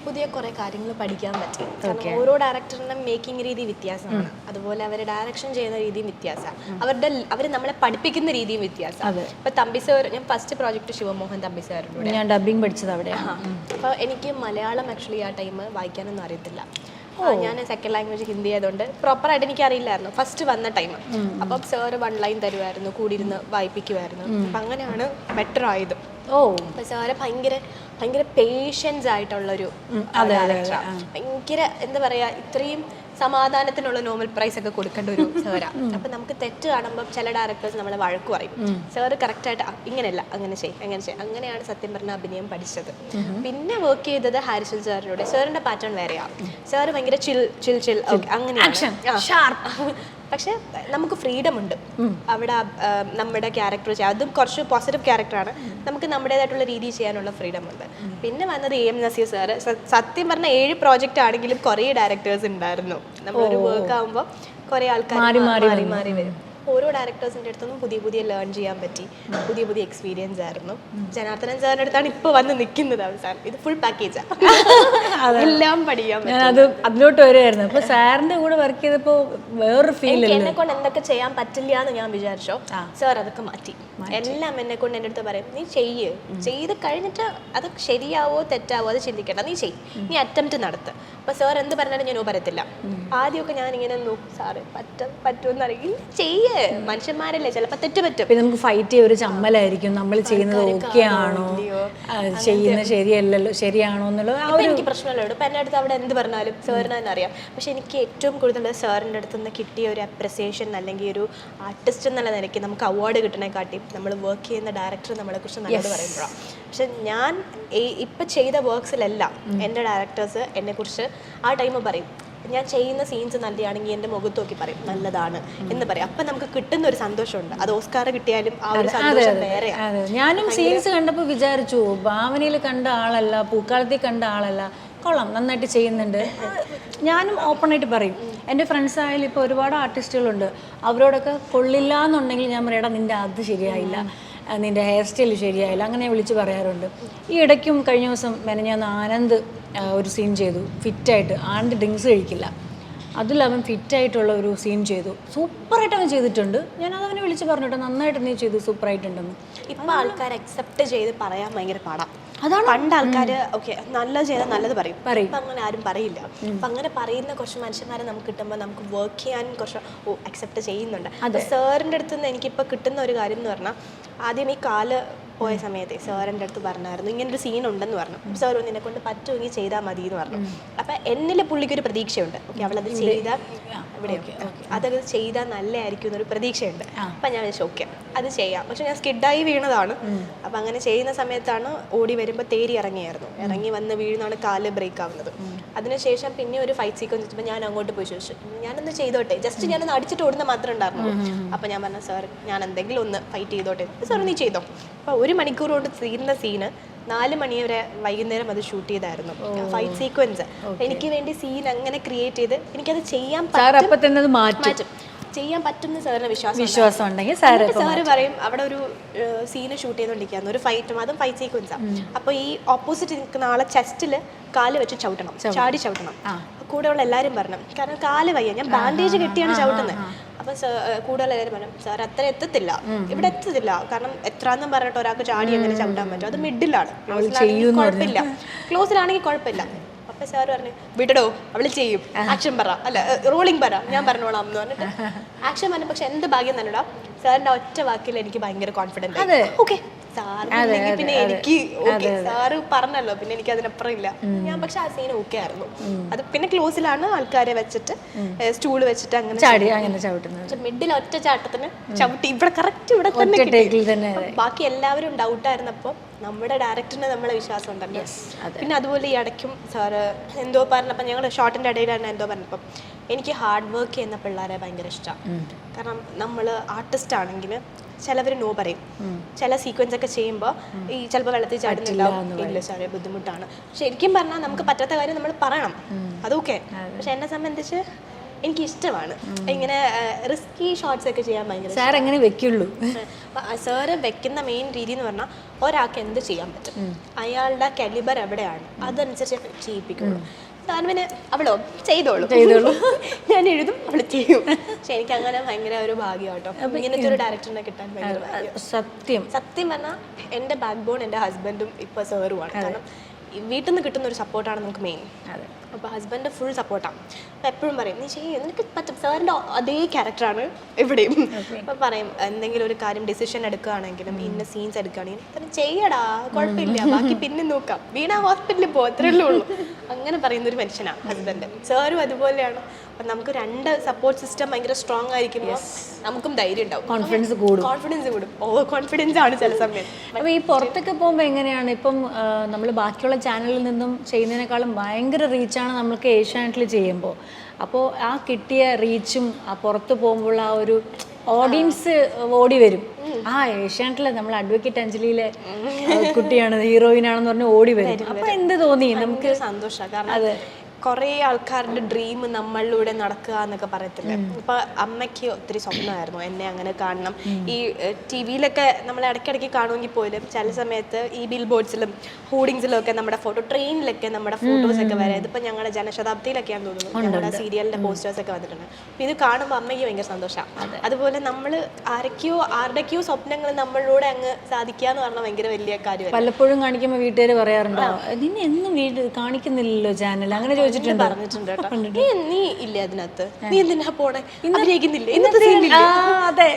പുതിയ കുറേ കാര്യങ്ങൾ പഠിക്കാൻ പറ്റും. കാരണം ഓരോ ഡയറക്ടറിന്റെ മേക്കിംഗ് രീതി വ്യത്യാസമാണ്, അതുപോലെ അവരെ ഡയറക്ഷൻ ചെയ്യുന്ന രീതിയും വ്യത്യാസമാണ്, അവർ നമ്മളെ പഠിപ്പിക്കുന്ന രീതിയും വ്യത്യാസമാണ്. ഇപ്പൊ തമ്പി സാർ, ഞാൻ ഫസ്റ്റ് പ്രോജക്റ്റ് ശിവമോഹൻ തമ്പി സാറിനോട് ഞാൻ ഡബിങ് പഠിച്ചത് അവിടെയാണ്. അപ്പോൾ എനിക്ക് മലയാളം ആക്ച്വലി ആ ടൈം വായിക്കാനൊന്നും അറിയത്തില്ല. ഞാൻ സെക്കൻഡ് ലാംഗ്വേജ് ഹിന്ദി ആയതുകൊണ്ട് പ്രോപ്പറായിട്ട് എനിക്ക് അറിയില്ലായിരുന്നു ഫസ്റ്റ് വന്ന ടൈം. അപ്പം സാറ് 1 ലൈൻ തരുമായിരുന്നു, കൂടിയിരുന്ന് വായിപ്പിക്കുമായിരുന്നു. അപ്പം അങ്ങനെയാണ് ബെറ്റർ ആയത്. അപ്പം സാറ് ഭയങ്കര പേഷ്യൻസ് ആയിട്ടുള്ളൊരു ഭയങ്കര എന്താ പറയാ, ഇത്രയും സമാധാനത്തിനുള്ള നോബൽ പ്രൈസ് ഒക്കെ കൊടുക്കേണ്ട ഒരു സാറാ. അപ്പൊ നമുക്ക് തെറ്റ് കാണുമ്പോൾ ചില ഡയറക്ടേഴ്സ് നമ്മളെ വഴക്ക് പറയും. സാറ് കറക്റ്റായിട്ട് ഇങ്ങനെയല്ല, അങ്ങനെ ചെയ്യും. അങ്ങനെയാണ് സത്യം പറഞ്ഞ അഭിനയം പഠിച്ചത്. പിന്നെ വർക്ക് ചെയ്തത് ഹാരിസൺ സാറിനോട്. സാറിന്റെ പാറ്റേൺ വേറെയാണ്. സാറ് ഭയങ്കര ചിൽ അങ്ങനെയാണ്. പക്ഷെ നമുക്ക് ഫ്രീഡം ഉണ്ട് അവിടെ. നമ്മുടെ ക്യാരക്ടർ ചെയ്യാം, അതും കുറച്ച് പോസിറ്റീവ് ക്യാരക്ടറാണ്, നമുക്ക് നമ്മുടേതായിട്ടുള്ള രീതി ചെയ്യാനുള്ള ഫ്രീഡം ഉണ്ട്. പിന്നെ വന്നത് AM നസീർ സാറ്. സത്യം പറഞ്ഞ 7 പ്രോജക്റ്റ് ആണെങ്കിലും കുറേ ഡയറക്ടേഴ്സ് ഉണ്ടായിരുന്നു. നമ്മളൊരു വർക്ക് ആകുമ്പോൾ കുറേ ആൾക്കാർ മാറി വരും. ഓരോ ഡയറക്ടേഴ്സിൻ്റെ അടുത്തൊന്നും പുതിയ ലേൺ ചെയ്യാൻ പറ്റി, പുതിയ എക്സ്പീരിയൻസ് ആയിരുന്നു. ജനാർദ്ദനൻ സാറിൻ്റെ അടുത്താണ് ഇപ്പോൾ വന്ന് നിൽക്കുന്നത് അവസാനം. ഇത് ഫുൾ പാക്കേജാണ്. എല്ലാം പഠിക്കാൻ പറ്റും. ഞാനത് അതിലോട്ട് വരുമായിരുന്നു. അപ്പോൾ സാറിൻ്റെ കൂടെ വർക്ക് ചെയ്തപ്പോൾ വേറൊരു ഫീൽ എന്നെ കൊണ്ട് എന്തൊക്കെ ചെയ്യാൻ പറ്റില്ല എന്ന് ഞാൻ വിചാരിച്ചോ, സാർ അതൊക്കെ മാറ്റി. എല്ലാം എന്നെ കൊണ്ട് എൻ്റെ അടുത്ത് പറയും, നീ ചെയ്ത് കഴിഞ്ഞിട്ട് അത് ശരിയാവോ തെറ്റാവോ അത് ചിന്തിക്കണ്ട, നീ നീ അറ്റംപ്റ്റ് നടത്ത്. അപ്പൊ സാർ എന്ത് പറഞ്ഞാലും ഞാൻ പറയത്തില്ല. ആദ്യമൊക്കെ ഞാൻ ഇങ്ങനെ നോക്കും, സാറ് പറ്റുമെന്ന് അറിയില്ല, മനുഷ്യന്മാരല്ലേ, ചിലപ്പോൾ തെറ്റ് പറ്റും. പിന്നെ നമുക്ക് ഫൈറ്റ് ചെയ്യാൻ ഒരു ചമ്മലായിരിക്കും, നമ്മൾ ചെയ്യുന്നത് ഓക്കെ ആണോ, ചെയ്യുന്നത് ശരിയല്ലല്ലോ, ശരിയാണോ എന്നുള്ളത് എനിക്ക് പ്രശ്നമല്ലോ. ഇപ്പം എൻ്റെ അടുത്ത് അവിടെ എന്ത് പറഞ്ഞാലും സാറിന് തന്നെ അറിയാം. പക്ഷെ എനിക്ക് ഏറ്റവും കൂടുതൽ സാറിൻ്റെ അടുത്ത് നിന്ന് കിട്ടിയ ഒരു അപ്രിസിയേഷൻ അല്ലെങ്കിൽ ഒരു ആർട്ടിസ്റ്റ് എന്നുള്ള നിലയ്ക്ക് നമുക്ക് അവാർഡ് കിട്ടണേക്കാട്ടി നമ്മൾ വർക്ക് ചെയ്യുന്ന ഡയറക്ടർ നമ്മളെക്കുറിച്ച് നല്ലത് പറയുമ്പോഴാണ്. പക്ഷെ ഞാൻ ഇപ്പം ചെയ്ത വർക്ക്സിലെല്ലാം എൻ്റെ ഡയറക്ടേഴ്സ് എന്നെക്കുറിച്ച് ആ ടൈം പറയും, ഞാൻ ചെയ്യുന്ന സീൻസ് നല്ലതാണെങ്കിൽ എൻ്റെ മുഖത്ത് നോക്കി പറയും നല്ലതാണ് എന്ന് പറയും. അപ്പം നമുക്ക് കിട്ടുന്ന ഒരു സന്തോഷമുണ്ട്. അത് ഓസ്കാർ കിട്ടിയാലും ആ ഒരു സന്തോഷം വേറെയാണ്. ഞാനും സീൻസ് കണ്ടപ്പോൾ വിചാരിച്ചു, ഭാവനയിൽ കണ്ട ആളല്ല, പൂക്കാലത്തിൽ കണ്ട ആളല്ല, കൊള്ളാം, നന്നായിട്ട് ചെയ്യുന്നുണ്ട്. ഞാനും ഓപ്പണായിട്ട് പറയും. എൻ്റെ ഫ്രണ്ട്സ് ആയാലും ഇപ്പോൾ ഒരുപാട് ആർട്ടിസ്റ്റുകളുണ്ട്, അവരോടൊക്കെ കൊള്ളില്ല എന്നുണ്ടെങ്കിൽ ഞാൻ പറയടാ നിൻ്റെ അത് ശരിയായില്ല, നിൻ്റെ ഹെയർ സ്റ്റൈൽ ശരിയായില്ല, അങ്ങനെ വിളിച്ച് പറയാറുണ്ട്. ഈ ഇടയ്ക്കും കഴിഞ്ഞ ദിവസം മെനഞ്ഞാന്ന് ആനന്ദ് ഒരു സീൻ ചെയ്തു ഫിറ്റായിട്ട്. ആനന്ദ് ഡ്രിങ്ക്സ് കഴിക്കില്ല, അതിൽ അവൻ ഫിറ്റായിട്ടുള്ള ഒരു സീൻ ചെയ്തു, സൂപ്പറായിട്ട് അവൻ ചെയ്തിട്ടുണ്ട്. ഞാനത് അവനെ വിളിച്ച് പറഞ്ഞിട്ട് നന്നായിട്ട് നീ ചെയ്തു, സൂപ്പറായിട്ടുണ്ടെന്ന്. ഇപ്പം ആൾക്കാർ അക്സെപ്റ്റ് ചെയ്ത് പറയാൻ ഭയങ്കര പാടാം. അതാണ് പണ്ട് ആൾക്കാർ ഓക്കെ നല്ലത് ചെയ്താൽ നല്ലത് പറയും. ഇപ്പം അങ്ങനെ ആരും പറയില്ല. അപ്പം അങ്ങനെ പറയുന്ന കുറച്ച് മനുഷ്യന്മാരെ നമുക്ക് കിട്ടുമ്പോൾ നമുക്ക് വർക്ക് ചെയ്യാൻ കുറച്ച് അക്സെപ്റ്റ് ചെയ്യുന്നുണ്ട്. സാറിൻ്റെ അടുത്ത് നിന്ന് എനിക്കിപ്പോൾ കിട്ടുന്ന ഒരു കാര്യം എന്ന് പറഞ്ഞാൽ, ആദ്യം ഈ കാല് പോയ സമയത്ത് സാറിൻ്റെ അടുത്ത് പറഞ്ഞായിരുന്നു ഇങ്ങനൊരു സീൻ ഉണ്ടെന്ന് പറഞ്ഞു. സാർ നിന്നെ കൊണ്ട് പറ്റുമെങ്കിൽ ചെയ്താൽ മതി എന്ന് പറഞ്ഞു. അപ്പം എന്നിൽ പുള്ളിക്കൊരു പ്രതീക്ഷയുണ്ട്, ഓക്കെ അവളത് ചെയ്താൽ ഇവിടെ അതൊക്കെ ചെയ്താൽ നല്ലതായിരിക്കും എന്നൊരു പ്രതീക്ഷയുണ്ട്. അപ്പം ഞാൻ വിചാരിച്ചു ഓക്കെ അത് ചെയ്യാം. പക്ഷെ ഞാൻ സ്കിഡായി വീണതാണ്. അപ്പം അങ്ങനെ ചെയ്യുന്ന സമയത്താണ് ഓടി വരുമ്പോൾ തേരി ഇറങ്ങി വന്ന് വീഴുന്നതാണ് കാല് ബ്രേക്ക് ആവുന്നത്. അതിനുശേഷം പിന്നെ ഒരു ഫൈറ്റ് സീക്വൻസ് വെച്ചപ്പോൾ ഞാൻ അങ്ങോട്ട് പോയി ചോദിച്ചു, ഞാനൊന്ന് ചെയ്തോട്ടെ, ജസ്റ്റ് ഞാനൊന്ന് അടിച്ചിട്ട് ഓടുന്ന മാത്രമേ ഉണ്ടായിരുന്നു. അപ്പം ഞാൻ പറഞ്ഞു സാർ ഞാൻ എന്തെങ്കിലും ഒന്ന് ഫൈറ്റ് ചെയ്തോട്ടെ. സാർ നീ ചെയ്തോ. അപ്പോൾ 1 മണിക്കൂർ കൊണ്ട് തീരുന്ന സീന് 4 മണി വരെ വൈകുന്നേരം അത് ഷൂട്ട് ചെയ്തായിരുന്നു ഫൈറ്റ് സീക്വൻസ്. എനിക്ക് വേണ്ടി സീൻ അങ്ങനെ ക്രിയേറ്റ് ചെയ്ത് എനിക്കത് ചെയ്യാൻ പറ്റുന്ന സാറിന് വിശ്വാസം ഉണ്ടെങ്കിൽ സാറ് പറയും. അവിടെ ഒരു സീന് ഷൂട്ട് ചെയ്തോണ്ടിരിക്കുകയായിരുന്നു, ഒരു ഫൈറ്റും, അതും ഫൈറ്റ് സീക്വൻസാണ്. അപ്പോൾ ഈ ഓപ്പോസിറ്റ് നിൽക്കുന്ന ആളെ ചെസ്റ്റിൽ കാല് വെച്ച് ചാടി ചവിട്ടണം. കൂടെയുള്ള എല്ലാവരും പറഞ്ഞു, കാരണം കാല് വയ്യ, ഞാൻ ബാൻഡേജ് കെട്ടിയാണ് ചവിട്ടുന്നത്. അപ്പം കൂടുതൽ എല്ലാവരും പറഞ്ഞു സാർ അത്ര എത്തത്തില്ല, ഇവിടെ എത്തത്തില്ല, കാരണം എത്രാന്നും പറഞ്ഞിട്ട് ഒരാൾക്ക് ചാടി അങ്ങനെ ചവിട്ടാൻ പറ്റും, അത് മിഡിലാണ്, കുഴപ്പമില്ല, ക്ലോസിലാണെങ്കിൽ കുഴപ്പമില്ല. അപ്പം സാർ പറഞ്ഞു വിടടോ അവള് ചെയ്യും, ആക്ഷൻ പറ, അല്ല റോളിംഗ് പറ, ഞാൻ പറഞ്ഞോളാം എന്ന് പറഞ്ഞിട്ട് ആക്ഷൻ പറഞ്ഞു. പക്ഷെ എന്ത് ഭാഗ്യം തന്നെടാ, സാറിന്റെ ഒറ്റ വാക്കിൽ എനിക്ക് ഭയങ്കര കോൺഫിഡൻസ്. ഓക്കെ സാറില്ലെങ്കിൽ പിന്നെ എനിക്ക് ഓക്കെ സാറ് പറഞ്ഞല്ലോ, പിന്നെ എനിക്ക് അതിനപ്പുറം ഇല്ല. ഞാൻ പക്ഷെ ആ സീൻ ഓക്കെ ആയിരുന്നു. അത് പിന്നെ ക്ലോസിലാണ് ആൾക്കാരെ വെച്ചിട്ട് സ്റ്റൂള് വെച്ചിട്ട് അങ്ങനെ മിഡിൽ ഒറ്റ ചാട്ടത്തിന് ചവിട്ടി ഇവിടെ കറക്റ്റ് ഇവിടെ തന്നെ. ബാക്കി എല്ലാവരും ഡൗട്ടായിരുന്നപ്പോൾ നമ്മുടെ ഡയറക്ടറിന് നമ്മളെ വിശ്വാസം ഉണ്ടല്ലോ. പിന്നെ അതുപോലെ ഈ ഇടയ്ക്കും സാറ് എന്തോ പറഞ്ഞപ്പോൾ ഞങ്ങൾ ഷോർട്ടിൻ്റെ ഇടയിലാണ് എന്തോ പറഞ്ഞപ്പം എനിക്ക് ഹാർഡ് വർക്ക് ചെയ്യുന്ന പിള്ളേരെ ഭയങ്കര ഇഷ്ടമാണ്. കാരണം നമ്മൾ ആർട്ടിസ്റ്റ് ആണെങ്കിൽ ചിലവർ നോ പറയും. ചില സീക്വൻസ് ഒക്കെ ചെയ്യുമ്പോൾ ഈ ചിലപ്പോൾ വെള്ളത്തിൽ ചാടുന്നുണ്ടാവും, ഇല്ല സാറേ ബുദ്ധിമുട്ടാണ്. ശരിക്കും പറഞ്ഞാൽ നമുക്ക് പറ്റാത്ത കാര്യം നമ്മൾ പറയണം, അതൊക്കെ. പക്ഷെ എന്നെ സംബന്ധിച്ച് എനിക്ക് ഇഷ്ടമാണ് ഇങ്ങനെ റിസ്കി ഷോട്ട്സ് ഒക്കെ ചെയ്യാൻ ഭയങ്കര. സാർ എങ്ങനെ വെക്കുള്ളൂ? സാറ് വെക്കുന്ന മെയിൻ രീതി എന്ന് പറഞ്ഞാൽ ഒരാൾക്ക് എന്ത് ചെയ്യാൻ പറ്റും, അയാളുടെ കാലിബർ എവിടെയാണ് അതനുസരിച്ച് ചെയ്യിപ്പിക്കുള്ളൂ. സാറിന് അവളോ ചെയ്തോളൂ ഞാൻ എഴുതും അവള് ചെയ്യും. പക്ഷെ എനിക്ക് അങ്ങനെ ഭയങ്കര ഒരു ഭാഗ്യം കേട്ടോ, ഇങ്ങനത്തെ ഒരു ഡയറക്ടറിനെ കിട്ടാൻ ഭയങ്കര സത്യം പറഞ്ഞാൽ എൻ്റെ ബാക്ക് ബോൺ എൻ്റെ ഹസ്ബൻഡും ഇപ്പോൾ സാറുമാണ്. കാരണം വീട്ടിൽ നിന്ന് കിട്ടുന്ന ഒരു സപ്പോർട്ടാണ് നമുക്ക് മെയിൻ. അപ്പോൾ ഹസ്ബൻഡ് ഫുൾ സപ്പോർട്ടാണ്. അപ്പോൾ എപ്പോഴും പറയും നീ ചെയ്യും, നിനക്ക് പറ്റും. സാറിൻ്റെ അതേ ക്യാരക്ടറാണ് ഇവിടെയും. അപ്പോൾ പറയും എന്തെങ്കിലും ഒരു കാര്യം ഡിസിഷൻ എടുക്കുകയാണെങ്കിലും ഇന്ന സീൻസ് എടുക്കുകയാണെങ്കിലും ചെയ്യടാ കുഴപ്പമില്ല, ബാക്കി പിന്നെ നോക്കാം, വീണ ഹോസ്പിറ്റലിൽ പോകും, അത്രേ ഉള്ളൂ. അങ്ങനെ പറയുന്ന ഒരു മനുഷ്യനാണ് ഹസ്ബൻഡ്. സാറും അതുപോലെയാണ്. അപ്പം നമുക്ക് രണ്ട് സപ്പോർട്ട് സിസ്റ്റം ഭയങ്കര സ്ട്രോങ് ആയിരിക്കുമ്പോൾ നമുക്കും ധൈര്യം ഉണ്ടാവും, കോൺഫിഡൻസ് കൂടും. ഓവർ കോൺഫിഡൻസ് ആണ് ചില സമയത്ത്. അപ്പോൾ ഈ പുറത്തൊക്കെ പോകുമ്പോൾ എങ്ങനെയാണ്? ഇപ്പം നമ്മൾ ബാക്കിയുള്ള ചാനലിൽ നിന്നും ചെയ്യുന്നതിനേക്കാളും ഭയങ്കര റീച്ചാണ് നമ്മൾക്ക് ഏഷ്യാനെറ്റിൽ ചെയ്യുമ്പോൾ. അപ്പോൾ ആ കിട്ടിയ റീച്ചും ആ പുറത്ത് പോകുമ്പോൾ ആ ഒരു ഓഡിയൻസ് ഓടി വരും, ആ ഏഷ്യാനെറ്റിലെ നമ്മൾ അഡ്വക്കേറ്റ് അഞ്ജലിയിലെ കുട്ടിയാണ്, ഹീറോയിനാണെന്ന് പറഞ്ഞ് ഓടി വരും. അപ്പോൾ എന്ത് തോന്നി? നമുക്ക് സന്തോഷമാണ്. കാരണം കുറേ ആൾക്കാരുടെ ഡ്രീം നമ്മളിലൂടെ നടക്കുക എന്നൊക്കെ പറയത്തില്ല. ഇപ്പൊ അമ്മയ്ക്ക് ഒത്തിരി സ്വപ്നമായിരുന്നു എന്നെ അങ്ങനെ കാണണം. ഈ ടി വിയിലൊക്കെ നമ്മൾ ഇടയ്ക്കിടയ്ക്ക് കാണുമെങ്കിൽ പോലും ചില സമയത്ത് ഈ ബിൽ ബോർഡ്സിലും ഹോർഡിങ്സിലും ഒക്കെ നമ്മുടെ ഫോട്ടോ, ട്രെയിനിലൊക്കെ നമ്മുടെ ഫോട്ടോസ് ഒക്കെ വരാം. ഇതിപ്പോൾ ഞങ്ങളുടെ ജനശതാബ്ദിയിലൊക്കെയാണെന്ന് തോന്നുന്നു ഞങ്ങളുടെ സീരിയലിന്റെ പോസ്റ്റേഴ്സ് ഒക്കെ വന്നിട്ടുണ്ട്. അപ്പം ഇത് കാണുമ്പോൾ അമ്മയ്ക്ക് ഭയങ്കര സന്തോഷമാണ്. അതുപോലെ നമ്മൾ ആരുടെയൊക്കെയോ സ്വപ്നങ്ങൾ നമ്മളിലൂടെ അങ്ങ് സാധിക്കുക എന്ന് പറഞ്ഞാൽ ഭയങ്കര വലിയ കാര്യമാണ്. പലപ്പോഴും കാണിക്കുമ്പോൾ വീട്ടുകാർ പറയാറുണ്ടോ നിന്നെ എന്നും വീട് കാണിക്കുന്നില്ലല്ലോ ചാനൽ, അങ്ങനെ ചോദിച്ചിട്ടുണ്ട്. പറഞ്ഞിട്ടുണ്ട് കേട്ടോ. നീ ഇല്ലേ അതിനകത്ത്, നീ എന്തിനാ പോണേ, അഭിനയിക്കുന്നില്ലേ? അതെ,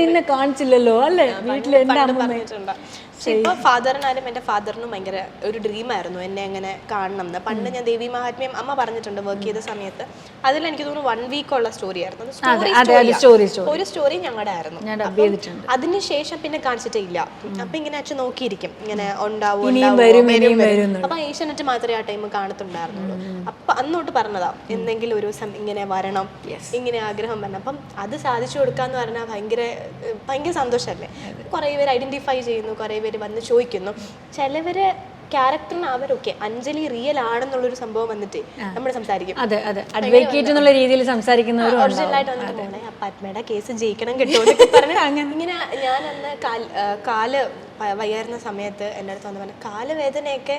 നിന്നെ കാണിച്ചില്ലല്ലോ അല്ലേ വീട്ടിൽ. എന്റെ അമ്മ പറഞ്ഞിട്ടുണ്ട്. പക്ഷെ ഇപ്പൊ ഫാദറിനാലും എൻ്റെ ഫാദറിനും ഭയങ്കര ഒരു ഡ്രീമായിരുന്നു എന്നെ അങ്ങനെ കാണണം എന്ന്. പണ്ട് ഞാൻ ദേവി മഹാത്മ്യം അമ്മ പറഞ്ഞിട്ടുണ്ട് വർക്ക് ചെയ്ത സമയത്ത്. അതിൽ എനിക്ക് തോന്നുന്നു 1 വീക്കുള്ള സ്റ്റോറി ആയിരുന്നു. ഒരു സ്റ്റോറി ഞങ്ങളുടെ ആയിരുന്നു. അതിനുശേഷം പിന്നെ കാണിച്ചിട്ടേ ഇല്ല. അപ്പൊ ഇങ്ങനെ അച്ഛൻ നോക്കിയിരിക്കും, ഇങ്ങനെ ഉണ്ടാവും. അപ്പൊ ഏഷ്യാനെറ്റ് മാത്രമേ ആ ടൈം കാണത്തുണ്ടായിരുന്നുള്ളൂ. അപ്പൊ അന്നോട്ട് പറഞ്ഞതാ എന്തെങ്കിലും ഒരു ദിവസം ഇങ്ങനെ വരണം, ഇങ്ങനെ ആഗ്രഹം വരണം. അപ്പം അത് സാധിച്ചു കൊടുക്കാന്ന് പറഞ്ഞാൽ ഭയങ്കര സന്തോഷമല്ലേ. കുറെ പേര് ഐഡന്റിഫൈ ചെയ്യുന്നു, കുറെ പേര് വന്ന് ചോദിക്കുന്നു. ചിലവര് ക്യാരക്ടറിന് അവരൊക്കെ അഞ്ജലി റിയൽ ആണെന്നുള്ളൊരു സംഭവം വന്നിട്ട് നമ്മൾ സംസാരിക്കും. അഡ്വക്കേറ്റ് എന്നുള്ള രീതിയിൽ സംസാരിക്കുന്നവരും ഒറിജിനലായിട്ട് വന്നിട്ട് പോണേ പത്മയുടെ കേസ് ജയിക്കണം കിട്ടുമോ എന്നൊക്കെ പറഞ്ഞ് ഇങ്ങനെ. ഞാൻ അന്ന് കാല് വയ്യായിരുന്ന സമയത്ത് എൻ്റെ അടുത്ത് വന്ന് പറഞ്ഞു, കാലുവേദനയൊക്കെ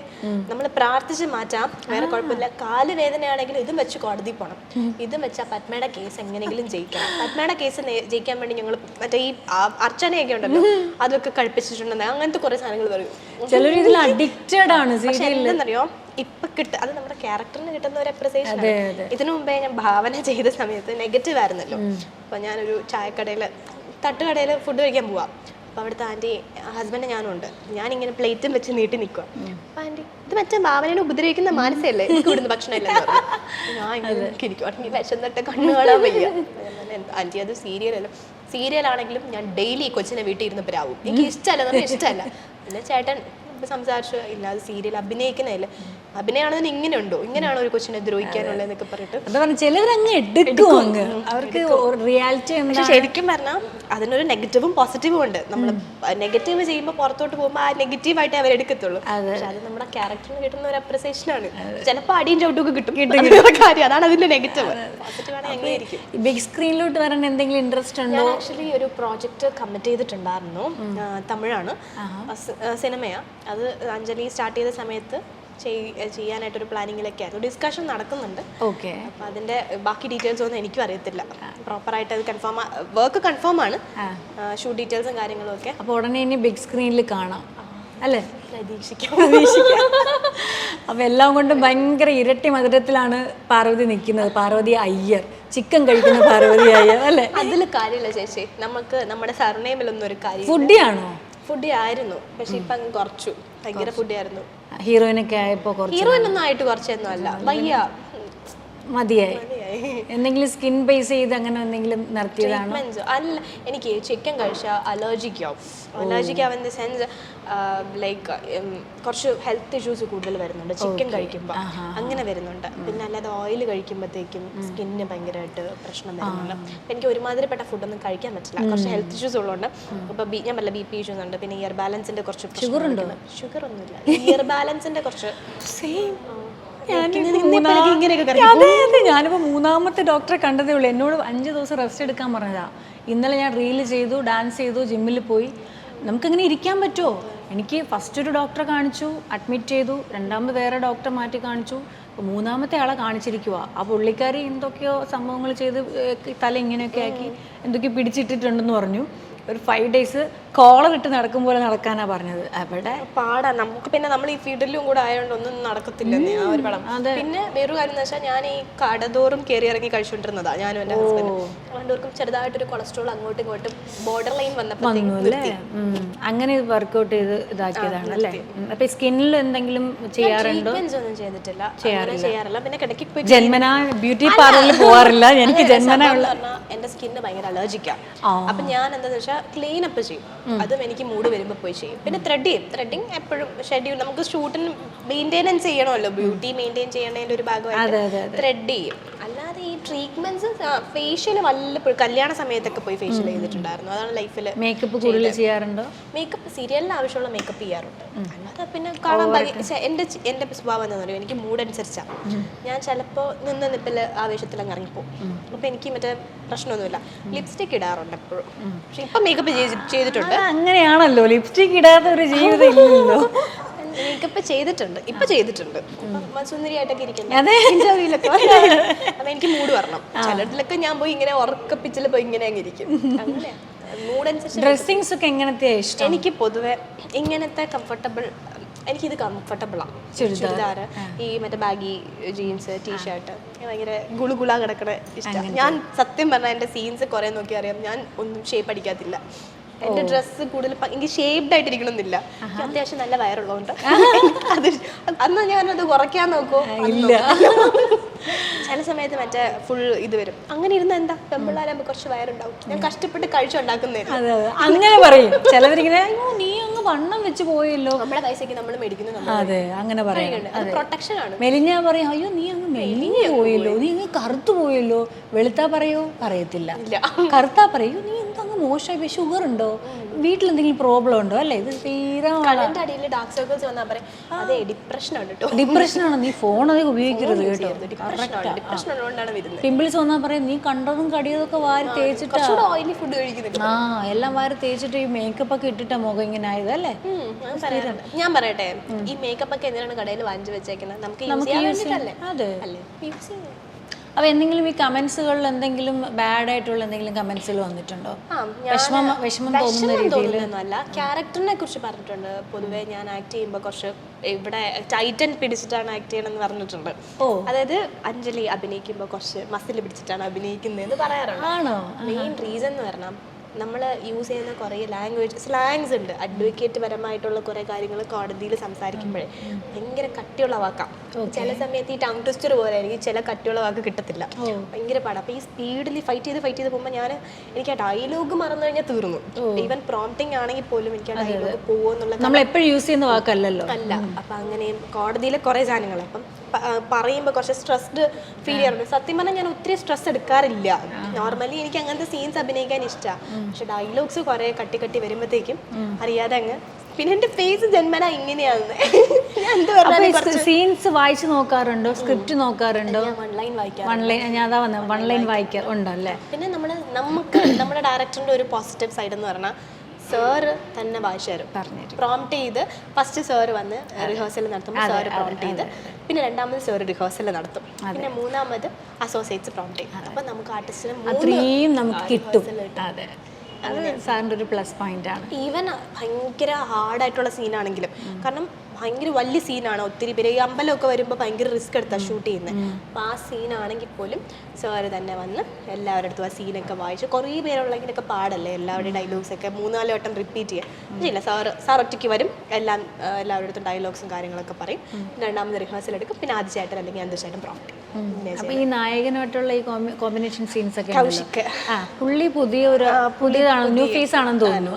നമ്മൾ പ്രാർത്ഥിച്ച് മാറ്റാം, വേറെ കുഴപ്പമില്ല. കാലുവേദനയാണെങ്കിൽ ഇതും വെച്ച് കോടതി പോകണം, ഇതും വെച്ചാൽ പത്മയുടെ കേസ് എങ്ങനെയെങ്കിലും ജയിക്കണം. പത്മയുടെ കേസ് ജയിക്കാൻ വേണ്ടി ഞങ്ങൾ മറ്റേ ഈ അർച്ചനയൊക്കെ ഉണ്ടല്ലോ അതൊക്കെ കഴിപ്പിച്ചിട്ടുണ്ടെന്ന്, അങ്ങനത്തെ കുറെ സാധനങ്ങൾ പറയും. എന്തെന്നറിയോ, ഇപ്പൊ അത് നമ്മുടെ ക്യാരക്ടറിന് കിട്ടുന്ന ഒരു അപ്രിസിയേഷൻ. ഇതിനു മുമ്പേ ഞാൻ ഭാവന ചെയ്ത സമയത്ത് നെഗറ്റീവ് ആയിരുന്നല്ലോ. അപ്പൊ ഞാനൊരു ചായക്കടയില് തട്ടുകടയിൽ ഫുഡ് കഴിക്കാൻ പോവാം. അപ്പൊ അവിടുത്തെ ആന്റി ഹസ്ബൻഡ് ഞാനും ഉണ്ട്. ഞാനിങ്ങനെ പ്ലേറ്റും വെച്ച് നീട്ടി നിൽക്കുക. അപ്പൊ ആന്റി ഇത് മറ്റേ ഭാവനയെ ഉപദ്രവിക്കുന്ന മാനസയല്ലേ, എനിക്ക് ഇവിടുന്ന് ഭക്ഷണം ഇല്ലെന്ന് പറഞ്ഞു. ഞാൻ ഇരിക്കും, വിശന്നിട്ട് കണ്ണു കാണാൻ വയ്യ. ആന്റി അത് സീരിയലല്ലോ. സീരിയലാണെങ്കിലും ഞാൻ ഡെയിലി കൊച്ചിനെ വീട്ടിൽ ഇരുന്ന് പ്രാവും. എനിക്ക് ഇഷ്ടമല്ല. പിന്നെ ചേട്ടൻ സംസാരിച്ചു, ഇല്ല അത് സീരിയൽ അഭിനയിക്കുന്നതല്ലേ, അഭിനയാണെന്ന് ഇങ്ങനെ ഉണ്ടോ, ഇങ്ങനെയാണോ ഒരു കൊച്ചിനെ ദ്രോഹിക്കാനുള്ളതെന്നൊക്കെ പറഞ്ഞിട്ട് അവർക്ക് റിയാലിറ്റി. പക്ഷെ ശരിക്കും പറഞ്ഞാൽ അതിനൊരു നെഗറ്റീവും പോസിറ്റീവും ഉണ്ട്. നമ്മൾ നെഗറ്റീവ് ചെയ്യുമ്പോൾ പുറത്തോട്ട് പോകുമ്പോൾ ആ നെഗറ്റീവായിട്ട് അവരെടുക്കത്തുള്ളൂ. പക്ഷെ അത് നമ്മുടെ ക്യാരക്ടറിന് കിട്ടുന്ന ഒരു അപ്രിസിയേഷൻ ആണ്. ചിലപ്പോൾ അടിയും ചവിട്ടൊക്കെ കിട്ടും, കാര്യം അതാണ് അതിന്റെ നെഗറ്റീവ്. പോസിറ്റീവ് ആണെങ്കിൽ എങ്ങനെയായിരിക്കും. ബിഗ് സ്ക്രീനിലോട്ട് വരാൻ എന്തെങ്കിലും ഇൻട്രസ്റ്റ് ഉണ്ടോ? ഞാൻ ആക്ച്വലി ഒരു പ്രോജക്റ്റ് കമ്മിറ്റ് ചെയ്തിട്ടുണ്ടായിരുന്നു. തമിഴാണ്, സിനിമയാ. അത് അഞ്ജലി സ്റ്റാർട്ട് ചെയ്ത സമയത്ത് ചെയ്യാനായിട്ടൊരു പ്ലാനിങ്ങിലൊക്കെ ആയിരുന്നു. ഡിസ്കഷൻ നടക്കുന്നുണ്ട്. ഓക്കെ. അപ്പൊ അതിന്റെ ബാക്കി ഡീറ്റെയിൽസ് ഒന്നും എനിക്കും അറിയത്തില്ല. പ്രോപ്പറായിട്ട് അത് വർക്ക് കൺഫേം ആണ്, ഷൂട്ട് ഡീറ്റെയിൽസും കാര്യങ്ങളും ഒക്കെ. അപ്പൊ ഉടനെ ഇനി ബിഗ് സ്ക്രീനിൽ കാണാം അല്ലേ? പ്രതീക്ഷിക്കാം. അപ്പൊ എല്ലാം കൊണ്ടും ഭയങ്കര ഇരട്ടി മധുരത്തിലാണ് പാർവതി നിൽക്കുന്നത്. പാർവതി അയ്യർ, ചിക്കൻ കഴിക്കുന്ന പാർവതി അയ്യർ അല്ലേ? അതിൽ കാര്യമില്ല ചേച്ചി, നമുക്ക് നമ്മുടെ സർനെയിമിലൊന്നും ഒരു കാര്യം. ഫുഡി ആണോ? ഫുഡി ആയിരുന്നു, പക്ഷെ ഇപ്പൊ അങ്ങ് കുറച്ചു. ഭയങ്കര ഫുഡി ആയിരുന്നു. ഹീറോയിനൊക്കെ ആയപ്പോ ഹീറോയിനൊന്നും ആയിട്ട് കുറച്ചൊന്നും അല്ല, വയ്യ, മതിയായി. എന്തെങ്കിലും സ്കിൻ ബേസ് ചെയ്ത് അങ്ങനെ എന്തെങ്കിലും നിർത്തിയതാണോ? അല്ല, എനിക്ക് ചിക്കൻ കഴിച്ചാൽ അലർജിക്കാവും. ഇൻ ദ സെൻസ് ലൈക്ക് കുറച്ച് ഹെൽത്ത് ഇഷ്യൂസ് കൂടുതൽ വരുന്നുണ്ട് ചിക്കൻ കഴിക്കുമ്പോൾ, അങ്ങനെ വരുന്നുണ്ട്. പിന്നെ അല്ലാതെ ഓയിൽ കഴിക്കുമ്പോഴത്തേക്കും സ്കിന്നിന് ഭയങ്കരമായിട്ട് പ്രശ്നം വരുന്നുണ്ട്. എനിക്ക് ഒരുമാതിരിപ്പെട്ട ഫുഡൊന്നും കഴിക്കാൻ പറ്റില്ല, കുറച്ച് ഹെൽത്ത് ഇഷ്യൂസ് ഉള്ളതുകൊണ്ട്. ഇപ്പൊ ഞാൻ പറഞ്ഞ BP ഇഷ്യൂസ് ഉണ്ട്, പിന്നെ ഇയർ ബാലൻസിന്റെ കുറച്ച്. ഷുഗർ ഉണ്ടോ? ഷുഗർ ഒന്നുമില്ല, ഇയർ ബാലൻസിന്റെ കുറച്ച്. ഞാനിപ്പോ 3ാമത്തെ ഡോക്ടറെ കണ്ടതേ ഉള്ളൂ. എന്നോട് 5 ദിവസം റെസ്റ്റ് എടുക്കാൻ പറഞ്ഞതാ. ഇന്നലെ ഞാൻ റീൽ ചെയ്തു, ഡാൻസ് ചെയ്തു, ജിമ്മിൽ പോയി. നമുക്കിങ്ങനെ ഇരിക്കാൻ പറ്റുമോ? എനിക്ക് ഫസ്റ്റ് ഒരു ഡോക്ടറെ കാണിച്ചു, അഡ്മിറ്റ് ചെയ്തു. 2ാമത് വേറെ ഡോക്ടറെ മാറ്റി കാണിച്ചു. 3ാമത്തെ ആളെ കാണിച്ചിരിക്കുക. ആ പുള്ളിക്കാരി എന്തൊക്കെയോ സംഭവങ്ങൾ ചെയ്ത് തല ഇങ്ങനെയൊക്കെ ആക്കി എന്തൊക്കെയോ പിടിച്ചിട്ടിട്ടുണ്ടെന്ന് പറഞ്ഞു. ഒരു 5 days കോളർ ഇട്ട് നടക്കും പോലെ നടക്കാനാ പറഞ്ഞത്. അവിടെ പാടാ നമുക്ക്. പിന്നെ നമ്മൾ ഈ ഫീൽഡിലും കൂടെ ആയതുകൊണ്ട് ഒന്നും നടക്കത്തില്ലെന്നേ ആ ഒരു പടം. പിന്നെ വേറൊരു കാര്യം എന്ന് വെച്ചാൽ ഞാൻ ഈ കടതോറും കയറി ഇറങ്ങി കഴിച്ചുകൊണ്ടിരുന്നതാ, ഞാനും എൻ്റെ ഹസ്ബൻഡും. രണ്ടുപേർക്കും ചെറുതായിട്ടൊരു കൊളസ്ട്രോൾ അങ്ങോട്ടും ഇങ്ങോട്ടും ബോർഡർ ലൈൻ വന്നപ്പോൾ അങ്ങനെ വർക്ക്ഔട്ട് ചെയ്ത് ഇതാക്കിയതാണ് അല്ലേ? അപ്പൊ സ്കിന്നിൽ എന്തെങ്കിലും ചെയ്യാറുണ്ടോ? ഒന്നും ചെയ്യാറില്ല. പിന്നെ കിടക്കി പോയി ജന്മനാ ബ്യൂട്ടി പാർലറിൽ പോവാറില്ല. എനിക്ക് ജന്മനാ എന്റെ സ്കിന്ന് ഭയങ്കര അലർജിക്കാ. അപ്പൊ ഞാൻ എന്താന്ന് വെച്ചാൽ ക്ലീൻ അപ്പ് ചെയ്യും. അതും എനിക്ക് മൂഡ് വരുമ്പോൾ പോയി ചെയ്യും. പിന്നെ ത്രെഡിങ് എപ്പോഴും ഷെഡ്യൂൾ, നമുക്ക് ഷൂട്ടിന് മെയിൻറ്റെനൻസ് ചെയ്യണമല്ലോ, ബ്യൂട്ടി മെയിൻറ്റെയിൻ ചെയ്യണതിൻ്റെ ഒരു ഭാഗമായിട്ട് ത്രെഡ് ചെയ്യും. അല്ലാതെ ഈ ട്രീറ്റ്മെന്റ്സ് ഫേഷ്യൽ വല്ലപ്പോഴും കല്യാണ സമയത്തൊക്കെ പോയി ഫേഷ്യൽ ചെയ്തിട്ടുണ്ടായിരുന്നു. അതാണ് ലൈഫിൽ. മേക്കപ്പ് കൂടുതൽ ചെയ്യാറുണ്ടോ? മേക്കപ്പ് സീരിയലിന് ആവശ്യമുള്ള മേക്കപ്പ് ചെയ്യാറുണ്ട്. അല്ലാതെ പിന്നെ കാണാൻ എൻ്റെ സ്വഭാവം എന്താണെന്ന് അറിയോ, എനിക്ക് മൂഡ് അനുസരിച്ചാണ്. ഞാൻ ചിലപ്പോൾ നിപ്പിൽ ആവേശത്തിൽ അങ്ങ് ഇറങ്ങിപ്പോവും. അപ്പോൾ എനിക്ക് മറ്റേ പ്രശ്നമൊന്നുമില്ല. ലിപ്സ്റ്റിക് ഇടാറുണ്ട് എപ്പോഴും. പക്ഷെ ഇപ്പം മേക്കപ്പ് ചെയ്തിട്ടുണ്ട്. അങ്ങനെയാണല്ലോ, ലിപ്സ്റ്റിക് ഇടാത്ത ഒരു ജീവിതം ഇല്ലല്ലോ. മേക്കപ്പ് ചെയ്തിട്ടുണ്ട്, ഇപ്പൊ ചെയ്തിട്ടുണ്ട്. സുന്ദരിയായിട്ടൊക്കെ ഇരിക്കുന്നത് അപ്പൊ എനിക്ക് മൂഡ് വരണം. ചിലതിലൊക്കെ ഞാൻ പോയി ഇങ്ങനെ ഉറക്കപ്പിച്ചിൽ പോയി ഇങ്ങനെ അങ്ങ് ഇരിക്കും. അങ്ങനെ മൂഡ് അനുസരിച്ച്. ഡ്രസ്സിങ്സ് ഒക്കെ എങ്ങനത്തെ ഇഷ്ടം? എനിക്ക് പൊതുവെ ഇങ്ങനത്തെ കംഫർട്ടബിൾ, എനിക്കിത് കംഫർട്ടബിളാണ്. ചുരിദാർ, ഈ മറ്റേ ബാഗി ജീൻസ്, ടീഷർട്ട് ഭയങ്കര ഗുളുഗുള കിടക്കണ ഇഷ്ടം. ഞാൻ സത്യം പറഞ്ഞാൽ എൻ്റെ സീൻസ് കുറെ നോക്കി അറിയാം, ഞാൻ ഒന്നും ഷേപ്പ് അടിക്കാത്തില്ല. എന്റെ ഡ്രസ്സ് കൂടുതൽ എനിക്ക് ഷേപ്ഡ് ആയിട്ടിരിക്കണമെന്നില്ല. അത്യാവശ്യം നല്ല വയറുള്ളതുകൊണ്ട് അത് അന്ന് ഞാനത് കുറയ്ക്കാൻ നോക്കൂ. ഇല്ല, ചില സമയത്ത് മറ്റേ ഫുൾ ഇത് വരും. അങ്ങനെ ഇരുന്ന എന്താ, പെമ്പിള്ളാരാകുമ്പോൾ കുറച്ച് വയറുണ്ടാവും. ഞാൻ കഷ്ടപ്പെട്ട് കഴിച്ചുണ്ടാക്കുന്നതായിരുന്നു. അങ്ങനെ പറയും ചിലവരിങ്ങനെ, അയ്യോ നീ അങ്ങ് വണ്ണം വെച്ച് പോയല്ലോ. നമ്മുടെ പൈസക്ക് നമ്മൾ മേടിക്കുന്നത്. അതെ, അങ്ങനെ പറയാം. പ്രൊട്ടക്ഷൻ ആണ്. മെലിഞ്ഞാ പറയും, അയ്യോ നീ അങ്ങ് മെലിഞ്ഞു പോയല്ലോ, നീ അങ്ങ് കറുത്തു പോയല്ലോ. വെളുത്താ പറയോ? പറയത്തില്ല. കറുത്താ പറയൂ, നീ എന്തങ്ങ് മോശമായി, ഷുഗർ ഉണ്ടോ, വീട്ടിൽ എന്തെങ്കിലും പ്രോബ്ലം ഉണ്ടോ? അല്ലേ, ഇത് തീരെ അടിയിൽ ഡാർക്ക് സർക്കിൾസ് വന്നാൽ പറയും അതെ ഡിപ്രഷനാണ് കേട്ടോ. ഡിപ്രഷനാണ്, നീ ഫോൺ അധികം ഉപയോഗിക്കരുത് കേട്ടോ. ഡിപ്രഷൻ ഉള്ളതുകൊണ്ടാണ് വരുന്നത്. പിമ്പിൾസ് വന്നാൽ പറയാം, നീ കണ്ടതും കടിയതൊക്കെ വാരി തേച്ചിട്ടാ, ഓയിലി ഫുഡ് കഴിക്കുന്നത്. എല്ലാം വാരി തേച്ചിട്ട് ഈ മേക്കപ്പ് ഒക്കെ ഇട്ടിട്ടാ മുഖം ഇങ്ങനെ ആയത് അല്ലേ. ഞാൻ പറയട്ടെ, ഈ മേക്കപ്പ് ഒക്കെ എന്തിനാണ് കടയിൽ വാങ്ങിച്ചു വെച്ചേക്കുന്നത്? നമുക്ക് യൂസ് ചെയ്യാൻ വേണ്ടിട്ടല്ലേ. അതെ, യൂസ് ചെയ്യാം. അപ്പൊ എന്തെങ്കിലും ഈ കമന്റ്സുകളിൽ എന്തെങ്കിലും ബാഡ് ആയിട്ടുള്ള എന്തെങ്കിലും കമന്റ്സുകൾ വന്നിട്ടുണ്ടോ? വിഷമം തോന്നുന്ന രീതിയിലൊന്നുമല്ല, ക്യാരക്ടറിനെ കുറിച്ച് പറഞ്ഞിട്ടുണ്ട്. പൊതുവെ ഞാൻ ആക്ട് ചെയ്യുമ്പോൾ കുറച്ച് ഇവിടെ ടൈറ്റൻ പിടിച്ചിട്ടാണ് ആക്ട് ചെയ്യണമെന്ന് പറഞ്ഞിട്ടുണ്ട്. അതായത് അഞ്ജലി അഭിനയിക്കുമ്പോൾ കുറച്ച് മസിൽ പിടിച്ചിട്ടാണ് അഭിനയിക്കുന്നതെന്ന് പറയാറുണ്ട്. ആണോ? മെയിൻ റീസൺ എന്ന് പറഞ്ഞാൽ നമ്മൾ യൂസ് ചെയ്യുന്ന കുറേ സ്ലാങ്സ് ഉണ്ട്. അഡ്വക്കേറ്റ് പരമായിട്ടുള്ള കുറേ കാര്യങ്ങൾ കോടതിയിൽ സംസാരിക്കുമ്പോഴേ ഭയങ്കര കട്ടിയുള്ള വാക്കാം. ചില സമയത്ത് ഈ ടങ് ട്വിസ്റ്റർ പോലെ എനിക്ക് ചില കട്ടിയുള്ള വാക്ക് കിട്ടത്തില്ല, ഭയങ്കര പാടാം. അപ്പോൾ ഈ സ്പീഡിൽ ഫൈറ്റ് ചെയ്ത് പോകുമ്പോൾ എനിക്ക് ആ ഡയലോഗ് മറന്നു കഴിഞ്ഞാൽ തീർന്നു. ഈവൻ പ്രോംപ്റ്റിംഗ് ആണെങ്കിൽ പോലും എനിക്ക് ആ ഡയലോഗ് പോകുമെന്നുള്ള, നമ്മൾ എപ്പോഴും യൂസ് ചെയ്യുന്ന വാക്കല്ലല്ലോ. അല്ല. അപ്പം അങ്ങനെയും കോടതിയിലെ കുറേ സാധനങ്ങൾ അപ്പം പറയുമ്പോൾ കുറച്ച് സ്ട്രെസ്ഡ് ഫീൽ ചെയ്യാറുണ്ട്. സത്യം പറഞ്ഞാൽ ഞാൻ ഒത്തിരി സ്ട്രെസ് എടുക്കാറില്ല. നോർമലി എനിക്ക് അങ്ങനത്തെ സീൻസ് അഭിനയിക്കാൻ ഇഷ്ടമാണ്. പക്ഷെ ഡയലോഗ്സ് കുറെ കട്ടി വരുമ്പോഴത്തേക്കും അറിയാതെ അങ്ങ്, പിന്നെ എന്റെ ഫേസ് ജന്മന ഇങ്ങനെയാണ്. സീൻസ് വായിച്ചു നോക്കാറുണ്ടോ? സ്ക്രിപ്റ്റ് നോക്കാറുണ്ടോ? വൺ ലൈൻ വായിക്കാം. വൺ ലൈൻ വായിക്കാറുണ്ടല്ലേ. പിന്നെ നമുക്ക് നമ്മുടെ ഡയറക്ടറിന്റെ ഒരു പോസിറ്റീവ് സൈഡ് എന്ന് പറഞ്ഞാൽ സാറ് തന്നെ വായിച്ചു തരും, പ്രോംപ്റ്റ് ചെയ്ത്. ഫസ്റ്റ് സാറ് വന്ന് റിഹേഴ്സൽ നടത്തുമ്പോൾ സാറ് പ്രോംപ്റ്റ് ചെയ്ത്, പിന്നെ രണ്ടാമത് സാറ് റിഹേഴ്സൽ നടത്തും, പിന്നെ മൂന്നാമത് അസോസിയേറ്റ്സ് പ്രോംപ്റ്റ് ചെയ്യും. അപ്പം നമുക്ക് ആർട്ടിസ്റ്റിന് അത്രയും നമുക്ക് കിട്ടും. അതെ, അത് സാറിൻ്റെ ഒരു പ്ലസ് പോയിന്റ് ആണ്. ഈവൻ ഭയങ്കര ഹാർഡായിട്ടുള്ള സീനാണെങ്കിലും, കാരണം ഭയങ്കര വലിയ സീനാണ്, ഒത്തിരി പേര് ഈ അമ്പലമൊക്കെ വരുമ്പോൾ ഭയങ്കര റിസ്ക് എടുത്താൽ ഷൂട്ട് ചെയ്യുന്നത്. അപ്പോൾ ആ സീനാണെങ്കിൽ പോലും സാറ് തന്നെ വന്ന് എല്ലാവരുടെ അടുത്തും ആ സീനൊക്കെ വായിച്ച്, കുറേ പേരുള്ളതിനൊക്കെ പാടല്ലേ എല്ലാവരുടെയും ഡയലോഗ്സൊക്കെ 3-4 വട്ടം റിപ്പീറ്റ് ചെയ്യുക ഇല്ല. സാർ ഒറ്റയ്ക്ക് വരും, എല്ലാവരുടെ അടുത്തും ഡയലോഗ്സും കാര്യങ്ങളൊക്കെ പറയും, രണ്ടാമത് റിഹേഴ്സൽ എടുക്കും, പിന്നെ ആദ്യമായിട്ടും അല്ലെങ്കിൽ അന്തരീക്ഷമായിട്ടും പ്രോംപ്റ്റ്. അപ്പോൾ ഈ നായകനായിട്ടുള്ള ഈ കോമ്പിനേഷൻ സീൻസ് ഒക്കെ പുള്ളി പുതിയതാണ്, ന്യൂ ഫേസ് ആണെന്ന് തോന്നുന്നു.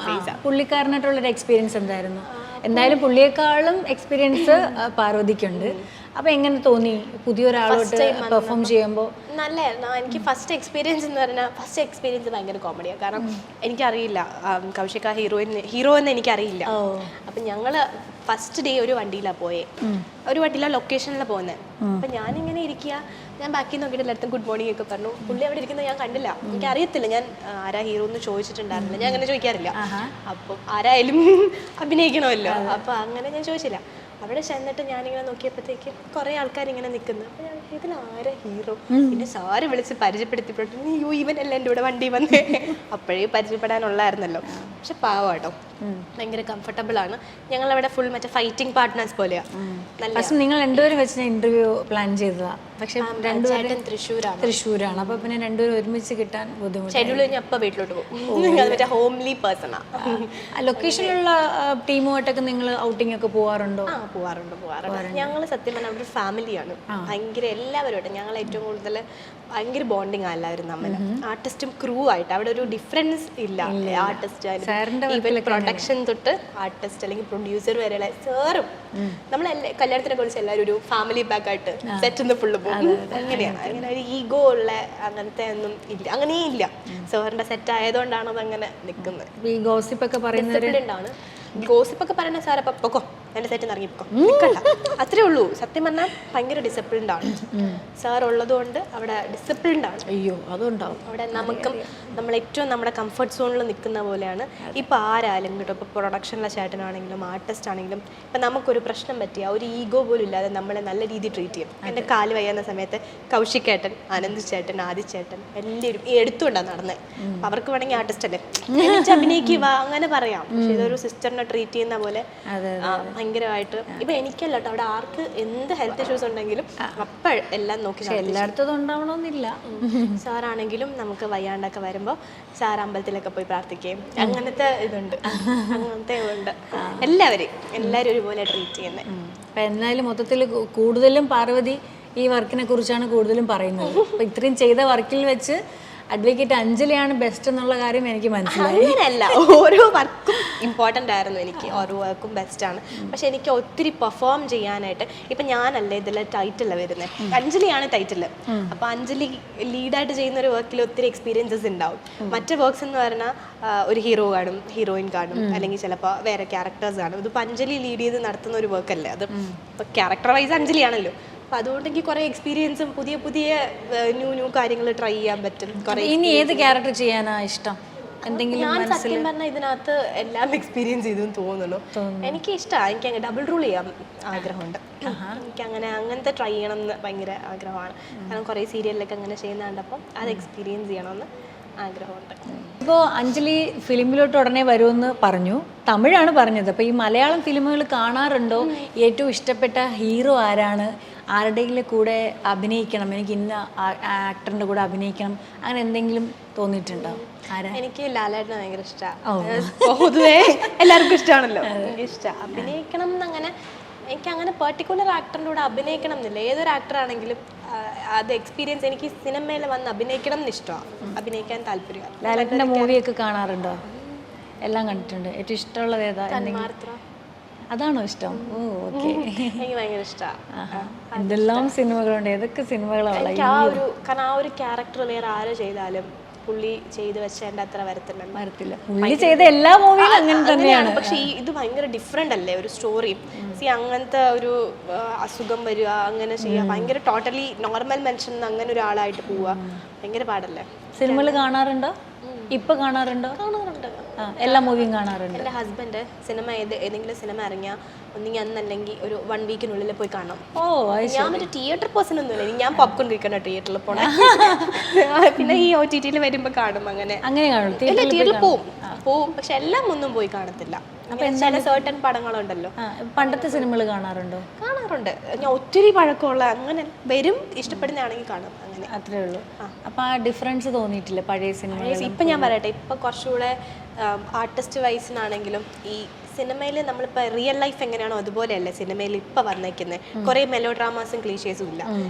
പുള്ളിക്കാരനായിട്ടുള്ള ഒരു എക്സ്പീരിയൻസ് എന്തായിരുന്നു? എന്തായാലും പുള്ളിയെക്കാളും എക്സ്പീരിയൻസ് പാർവതിക്കുണ്ട്. അപ്പൊ എങ്ങനെ തോന്നി പുതിയൊരാളോട്ട് പെർഫോം ചെയ്യുമ്പോൾ? നല്ലായിരുന്നു. എനിക്ക് ഫസ്റ്റ് എക്സ്പീരിയൻസ് എന്ന് പറഞ്ഞാൽ ഭയങ്കര കോമഡിയാണ്. കാരണം എനിക്കറിയില്ല കൗശിക ഹീറോ എന്ന് എനിക്കറിയില്ല. അപ്പം ഞങ്ങള് ഫസ്റ്റ് ഡേ ഒരു വണ്ടിയിലാണ് ലൊക്കേഷനിലാണ് പോകുന്നത്. അപ്പം ഞാനിങ്ങനെ ഇരിക്കുക, ഞാൻ ബാക്കി നോക്കിയിട്ട് എല്ലായിടത്തും ഗുഡ് മോർണിംഗ് ഒക്കെ പറഞ്ഞു. പുള്ളി അവിടെ ഇരിക്കുന്നത് ഞാൻ കണ്ടില്ല, എനിക്കറിയത്തില്ല. ഞാൻ ആരാ ഹീറോ എന്ന് ചോദിച്ചിട്ടുണ്ടായിരുന്നില്ല, ഞാൻ അങ്ങനെ ചോദിക്കാറില്ല. അപ്പം ആരായാലും അഭിനയിക്കണമല്ലോ, അപ്പം അങ്ങനെ ഞാൻ ചോദിച്ചില്ല. അവിടെ ചെന്നിട്ട് ഞാനിങ്ങനെ നോക്കിയപ്പോഴത്തേക്ക് കുറേ ആൾക്കാരിങ്ങനെ നിൽക്കുന്നു. അപ്പോൾ ഞാൻ ഇതിലാരാ ഹീറോ? പിന്നെ സാറ് വിളിച്ച് പരിചയപ്പെടുത്തിപ്പെട്ടു, അയ്യോ ഇവനല്ല എൻ്റെ കൂടെ വണ്ടി വന്നേ. അപ്പോഴേ പരിചയപ്പെടാനുള്ളായിരുന്നല്ലോ. പക്ഷെ പാവം കേട്ടോ, ഭയങ്കര കംഫർട്ടബിൾ ആണ്. ഞങ്ങളവിടെ ഫുൾ മറ്റേ ഫൈറ്റിംഗ് പാർട്ട്നേഴ്സ് പോലെയാണ്. നിങ്ങൾ രണ്ടുപേരും വെച്ച് ഇന്റർവ്യൂ പ്ലാൻ ചെയ്തതാണ്, പക്ഷെ രണ്ടുപേരും തൃശ്ശൂരാണ്. അപ്പൊ പിന്നെ രണ്ടുപേരും ഒരുമിച്ച് കിട്ടാൻ ബുദ്ധിമുട്ട്. ഷെഡ്യൂൾ കഴിഞ്ഞാൽ അപ്പം വീട്ടിലോട്ട് പോകും. മറ്റേ ഹോംലി പേഴ്സണാ. ലൊക്കേഷനിലുള്ള ടീമുമായിട്ടൊക്കെ നിങ്ങൾ ഔട്ടിംഗ് ഒക്കെ പോവാറുണ്ടോ? പോവാറുണ്ട്. ഞങ്ങൾ സത്യം പറഞ്ഞാൽ ഒരു ഫാമിലിയാണ്, ഭയങ്കര എല്ലാവരുമായിട്ട്. ഞങ്ങൾ ഏറ്റവും കൂടുതൽ ഭയങ്കര ബോണ്ടിങ് എല്ലാവരും നമ്മൾ ആർട്ടിസ്റ്റും ക്രൂ ആയിട്ട് അവിടെ ഒരു ഡിഫറൻസ് ഇല്ല ആർട്ടിസ്റ്റ് പ്രൊഡക്ഷൻ തൊട്ട് ആർട്ടിസ്റ്റ് അല്ലെങ്കിൽ പ്രൊഡ്യൂസർ വരെയുള്ള സാറും നമ്മളെല്ലാം കല്യാണത്തിനെ കുറിച്ച് എല്ലാവരും ഒരു ഫാമിലി പാക്ക് ആയിട്ട് സെറ്റ് ഫുള്ള് പോകും അങ്ങനെയാണ് അങ്ങനെ ഒരു ഈഗോ ഉള്ള അങ്ങനത്തെ ഒന്നും ഇല്ല അങ്ങനെയേ ഇല്ല സാറിന്റെ സെറ്റ് ആയതുകൊണ്ടാണ് അത് അങ്ങനെ നിൽക്കുന്നത് ഈ ഗോസിപ്പ് ഒക്കെ പറയുന്നത് ഗോസിപ്പൊക്കെ പറയുന്ന സാർ അപ്പം പൊക്കോ എൻ്റെ സെറ്റിൽ നിന്ന് ഇറങ്ങിപ്പോ നിൽക്കണ്ട അത്രേ ഉള്ളൂ സത്യം പറഞ്ഞാൽ ഭയങ്കര ഡിസിപ്ലിൻഡ് ആണ് സാർ ഉള്ളത് കൊണ്ട് അവിടെ ഡിസിപ്ലിൻഡ് ആണ് അയ്യോ അതുണ്ടാവും അവിടെ നമുക്കും നമ്മൾ ഏറ്റവും നമ്മുടെ കംഫർട്ട് സോണിൽ നിൽക്കുന്ന പോലെയാണ് ഇപ്പം ആരായാലും കേട്ടോ ഇപ്പോൾ പ്രൊഡക്ഷനിലെ ചേട്ടനാണെങ്കിലും ആർട്ടിസ്റ്റ് ആണെങ്കിലും ഇപ്പം നമുക്കൊരു പ്രശ്നം പറ്റിയ ഒരു ഈഗോ പോലും ഇല്ലാതെ നമ്മളെ നല്ല രീതിയിൽ ട്രീറ്റ് ചെയ്യും എൻ്റെ കാല് വയ്യാന്ന സമയത്ത് കൗശികേട്ടൻ ആനന്ദ് ചേട്ടൻ ആദിച്ചേട്ടൻ എല്ലാവരും ഈ എടുത്തുകൊണ്ടാണ് നടന്നത് അപ്പം അവർക്ക് വേണമെങ്കിൽ ആർട്ടിസ്റ്റ് അല്ലേ എനിക്ക് അഭിനയിക്കുക അങ്ങനെ പറയാം പക്ഷെ ഇതൊരു സിസ്റ്ററിനെ ട്രീറ്റ് ചെയ്യുന്ന പോലെ ഭയങ്കരമായിട്ട് ഇപ്പൊ എനിക്കല്ല കേട്ടോ അവിടെ ആർക്ക് എന്ത് ഹെൽത്ത് ഇഷ്യൂസ് ഉണ്ടെങ്കിലും അപ്പോൾ എല്ലാം നോക്കി എല്ലായിടത്തും ഉണ്ടാവണമെന്നില്ല സാറാണെങ്കിലും നമുക്ക് വയ്യാണ്ടൊക്കെ വരുമ്പോൾ സാർ അമ്പലത്തിലൊക്കെ പോയി പ്രാർത്ഥിക്കുകയും അങ്ങനത്തെ ഇതുണ്ട് അങ്ങനത്തെ ഉണ്ട് എല്ലാവരും ഒരുപോലെ ട്രീറ്റ് ചെയ്യുന്നത് അപ്പം എന്നാലും മൊത്തത്തിൽ കൂടുതലും പാർവതി ഈ വർക്കിനെ കുറിച്ചാണ് കൂടുതലും പറയുന്നത് അപ്പം ഇത്രയും ചെയ്ത വർക്കിൽ വെച്ച് അഡ്വക്കേറ്റ് അഞ്ജലിയാണ് ബെസ്റ്റ് എന്നുള്ള കാര്യം എനിക്ക് മനസ്സിലായി അങ്ങനെയല്ല ഓരോ വർക്കും ഇമ്പോർട്ടൻ്റ് ആയിരുന്നു എനിക്ക് ഓരോ വർക്കും ബെസ്റ്റാണ് പക്ഷെ എനിക്ക് ഒത്തിരി പെർഫോം ചെയ്യാനായിട്ട് ഇപ്പം ഞാനല്ലേ ഇതിലെ ടൈറ്റിൽ വരുന്നത് അഞ്ജലിയാണ് ടൈറ്റിൽ അപ്പോൾ അഞ്ജലി ലീഡായിട്ട് ചെയ്യുന്ന ഒരു വർക്കിൽ ഒത്തിരി എക്സ്പീരിയൻസസ് ഉണ്ടാവും മറ്റു വർക്ക്സ് എന്ന് പറഞ്ഞാൽ ഒരു ഹീറോ കാണും ഹീറോയിൻ കാണും അല്ലെങ്കിൽ ചിലപ്പോൾ വേറെ ക്യാരക്ടേഴ്സ് കാണും ഇതിപ്പോൾ അഞ്ജലി ലീഡ് ചെയ്ത് നടത്തുന്ന ഒരു വർക്കല്ലേ അത് ഇപ്പോൾ ക്യാരക്ടർ വൈസ് അഞ്ജലിയാണല്ലോ അപ്പം അതുകൊണ്ട് എനിക്ക് കുറേ എക്സ്പീരിയൻസും പുതിയ ന്യൂ കാര്യങ്ങൾ ട്രൈ ചെയ്യാൻ പറ്റും. ഇനി ഏത് ക്യാരക്ടർ ചെയ്യാനാ ഇഷ്ടം? എന്തെങ്കിലും ഞാൻ സത്യം പറഞ്ഞാൽ ഇതിനകത്ത് എല്ലാം എക്സ്പീരിയൻസ് ചെയ്തെന്ന് തോന്നുന്നു. എനിക്ക് ഇഷ്ടമാണ്, എനിക്ക് അങ്ങനെ ഡബിൾ റോൾ ചെയ്യാൻ ആഗ്രഹമുണ്ട്. എനിക്ക് അങ്ങനത്തെ ട്രൈ ചെയ്യണം എന്ന് ഭയങ്കര ആഗ്രഹമാണ്. കാരണം കുറേ സീരിയലിലൊക്കെ അങ്ങനെ ചെയ്യുന്ന കണ്ടപ്പോൾ അത് എക്സ്പീരിയൻസ് ചെയ്യണമെന്ന് ആഗ്രഹമുണ്ട്. ഇപ്പോൾ അഞ്ജലി ഫിലിമിലോട്ട് ഉടനെ വരുമെന്ന് പറഞ്ഞു, തമിഴാണ് പറഞ്ഞത്. അപ്പോൾ ഈ മലയാളം ഫിലിമുകൾ കാണാറുണ്ടോ? ഏറ്റവും ഇഷ്ടപ്പെട്ട ഹീറോ ആരാണ്? ആരുടെയെങ്കിലും കൂടെ അഭിനയിക്കണം, എനിക്ക് ഇന്ന ആക്ടറിൻ്റെ കൂടെ അഭിനയിക്കണം, അങ്ങനെ എന്തെങ്കിലും തോന്നിയിട്ടുണ്ടോ? ആരാ? എനിക്ക് ലാലേട്ടനെ ഭയങ്കര ഇഷ്ടമാണ്. പൊതുവേ എല്ലാവർക്കും ഇഷ്ടമാണല്ലോ. എനിക്ക് ഇഷ്ടമാണ് അഭിനയിക്കണം എന്നങ്ങനെ. എനിക്ക് അങ്ങനെ പെർട്ടിക്കുലർ ആക്ടറിൻ്റെ കൂടെ അഭിനയിക്കണം എന്നില്ല. ഏതൊരു ആക്ടറാണെങ്കിലും അത് എക്സ്പീരിയൻസ് എനിക്ക് സിനിമയിൽ വന്ന് അഭിനയിക്കണം എന്ന് ഇഷ്ടമാണ്, അഭിനയിക്കാൻ താല്പര്യമാണ്. ലാലേട്ടൻ്റെ മൂവിയൊക്കെ കാണാറുണ്ടോ? എല്ലാം കണ്ടിട്ടുണ്ട്. ഏറ്റവും ഇഷ്ടമുള്ളത് ഏതാ? അതാണോ ഇഷ്ടം? ഓ ഓക്കെ. എനിക്ക് ഭയങ്കര ഇഷ്ടമാണ്. എന്തെല്ലാം സിനിമകളുണ്ട്, ഏതൊക്കെ സിനിമകളാണ്? കാരണം ആ ഒരു ക്യാരക്ടർ വേറെ ആര് ചെയ്താലും പുള്ളി ചെയ്ത് വെച്ചതിൻ്റെ അത്ര വരത്തില്ല. പുള്ളി ചെയ്ത എല്ലാ മൂവിയും അങ്ങനെ തന്നെയാണ്. പക്ഷെ ഇത് ഭയങ്കര ഡിഫറെൻ്റ് അല്ലേ ഒരു സ്റ്റോറി. അങ്ങനത്തെ ഒരു അസുഖം വരിക, അങ്ങനെ ചെയ്യുക, ഭയങ്കര ടോട്ടലി നോർമൽ മനുഷ്യൻ അങ്ങനെ ഒരാളായിട്ട് പോവുക, ഭയങ്കര പാടല്ലേ. സിനിമകൾ കാണാറുണ്ടോ? ഇപ്പൊ കാണാറുണ്ടോ? കാണാറുണ്ട്, എല്ലാ മൂവിയും കാണാറുണ്ട്. എൻ്റെ ഹസ്ബൻഡ് സിനിമ ഏതെങ്കിലും സിനിമ ഇറങ്ങിയാൽ ഒന്നെങ്കിൽ അന്നല്ലെങ്കിൽ ഒരു 1 വീക്കിനുള്ളിൽ പോയി കാണണം. ഓ, ഞാൻ മറ്റേ തിയേറ്റർ പേഴ്സൺ ഒന്നുമില്ല, ഞാൻ പോപ്കോൺ കഴിക്കണം തിയേറ്ററിൽ പോണേ. പിന്നെ ഈ OTT വരുമ്പോൾ കാണും. അങ്ങനെ കാണും. തിയേറ്ററിൽ പോവും പക്ഷെ എല്ലാം ഒന്നും പോയി കാണത്തില്ല. അപ്പൊ ചില സർട്ടൻ പടങ്ങളുണ്ടല്ലോ. പണ്ടത്തെ സിനിമകൾ കാണാറുണ്ട്. ഞാൻ ഒത്തിരി പഴക്കമുള്ള അങ്ങനെ വരും, ഇഷ്ടപ്പെടുന്നതാണെങ്കിൽ കാണും, അങ്ങനെ അത്രേ ഉള്ളൂ. അപ്പൊ ആ ഡിഫറൻസ് തോന്നിയിട്ടില്ല പഴയ സിനിമ? ഇപ്പൊ ഞാൻ പറയട്ടെ, ഇപ്പൊ കുറച്ചുകൂടെ ആർട്ടിസ്റ്റ് വൈസിനാണെങ്കിലും ഈ സിനിമയിൽ നമ്മളിപ്പോൾ റിയൽ ലൈഫ് എങ്ങനെയാണോ അതുപോലെയല്ലേ സിനിമയിൽ ഇപ്പം വന്നേക്കുന്നത്. കുറേ മെലോ ഡ്രാമാസും ക്ലീഷേസും ഇല്ല.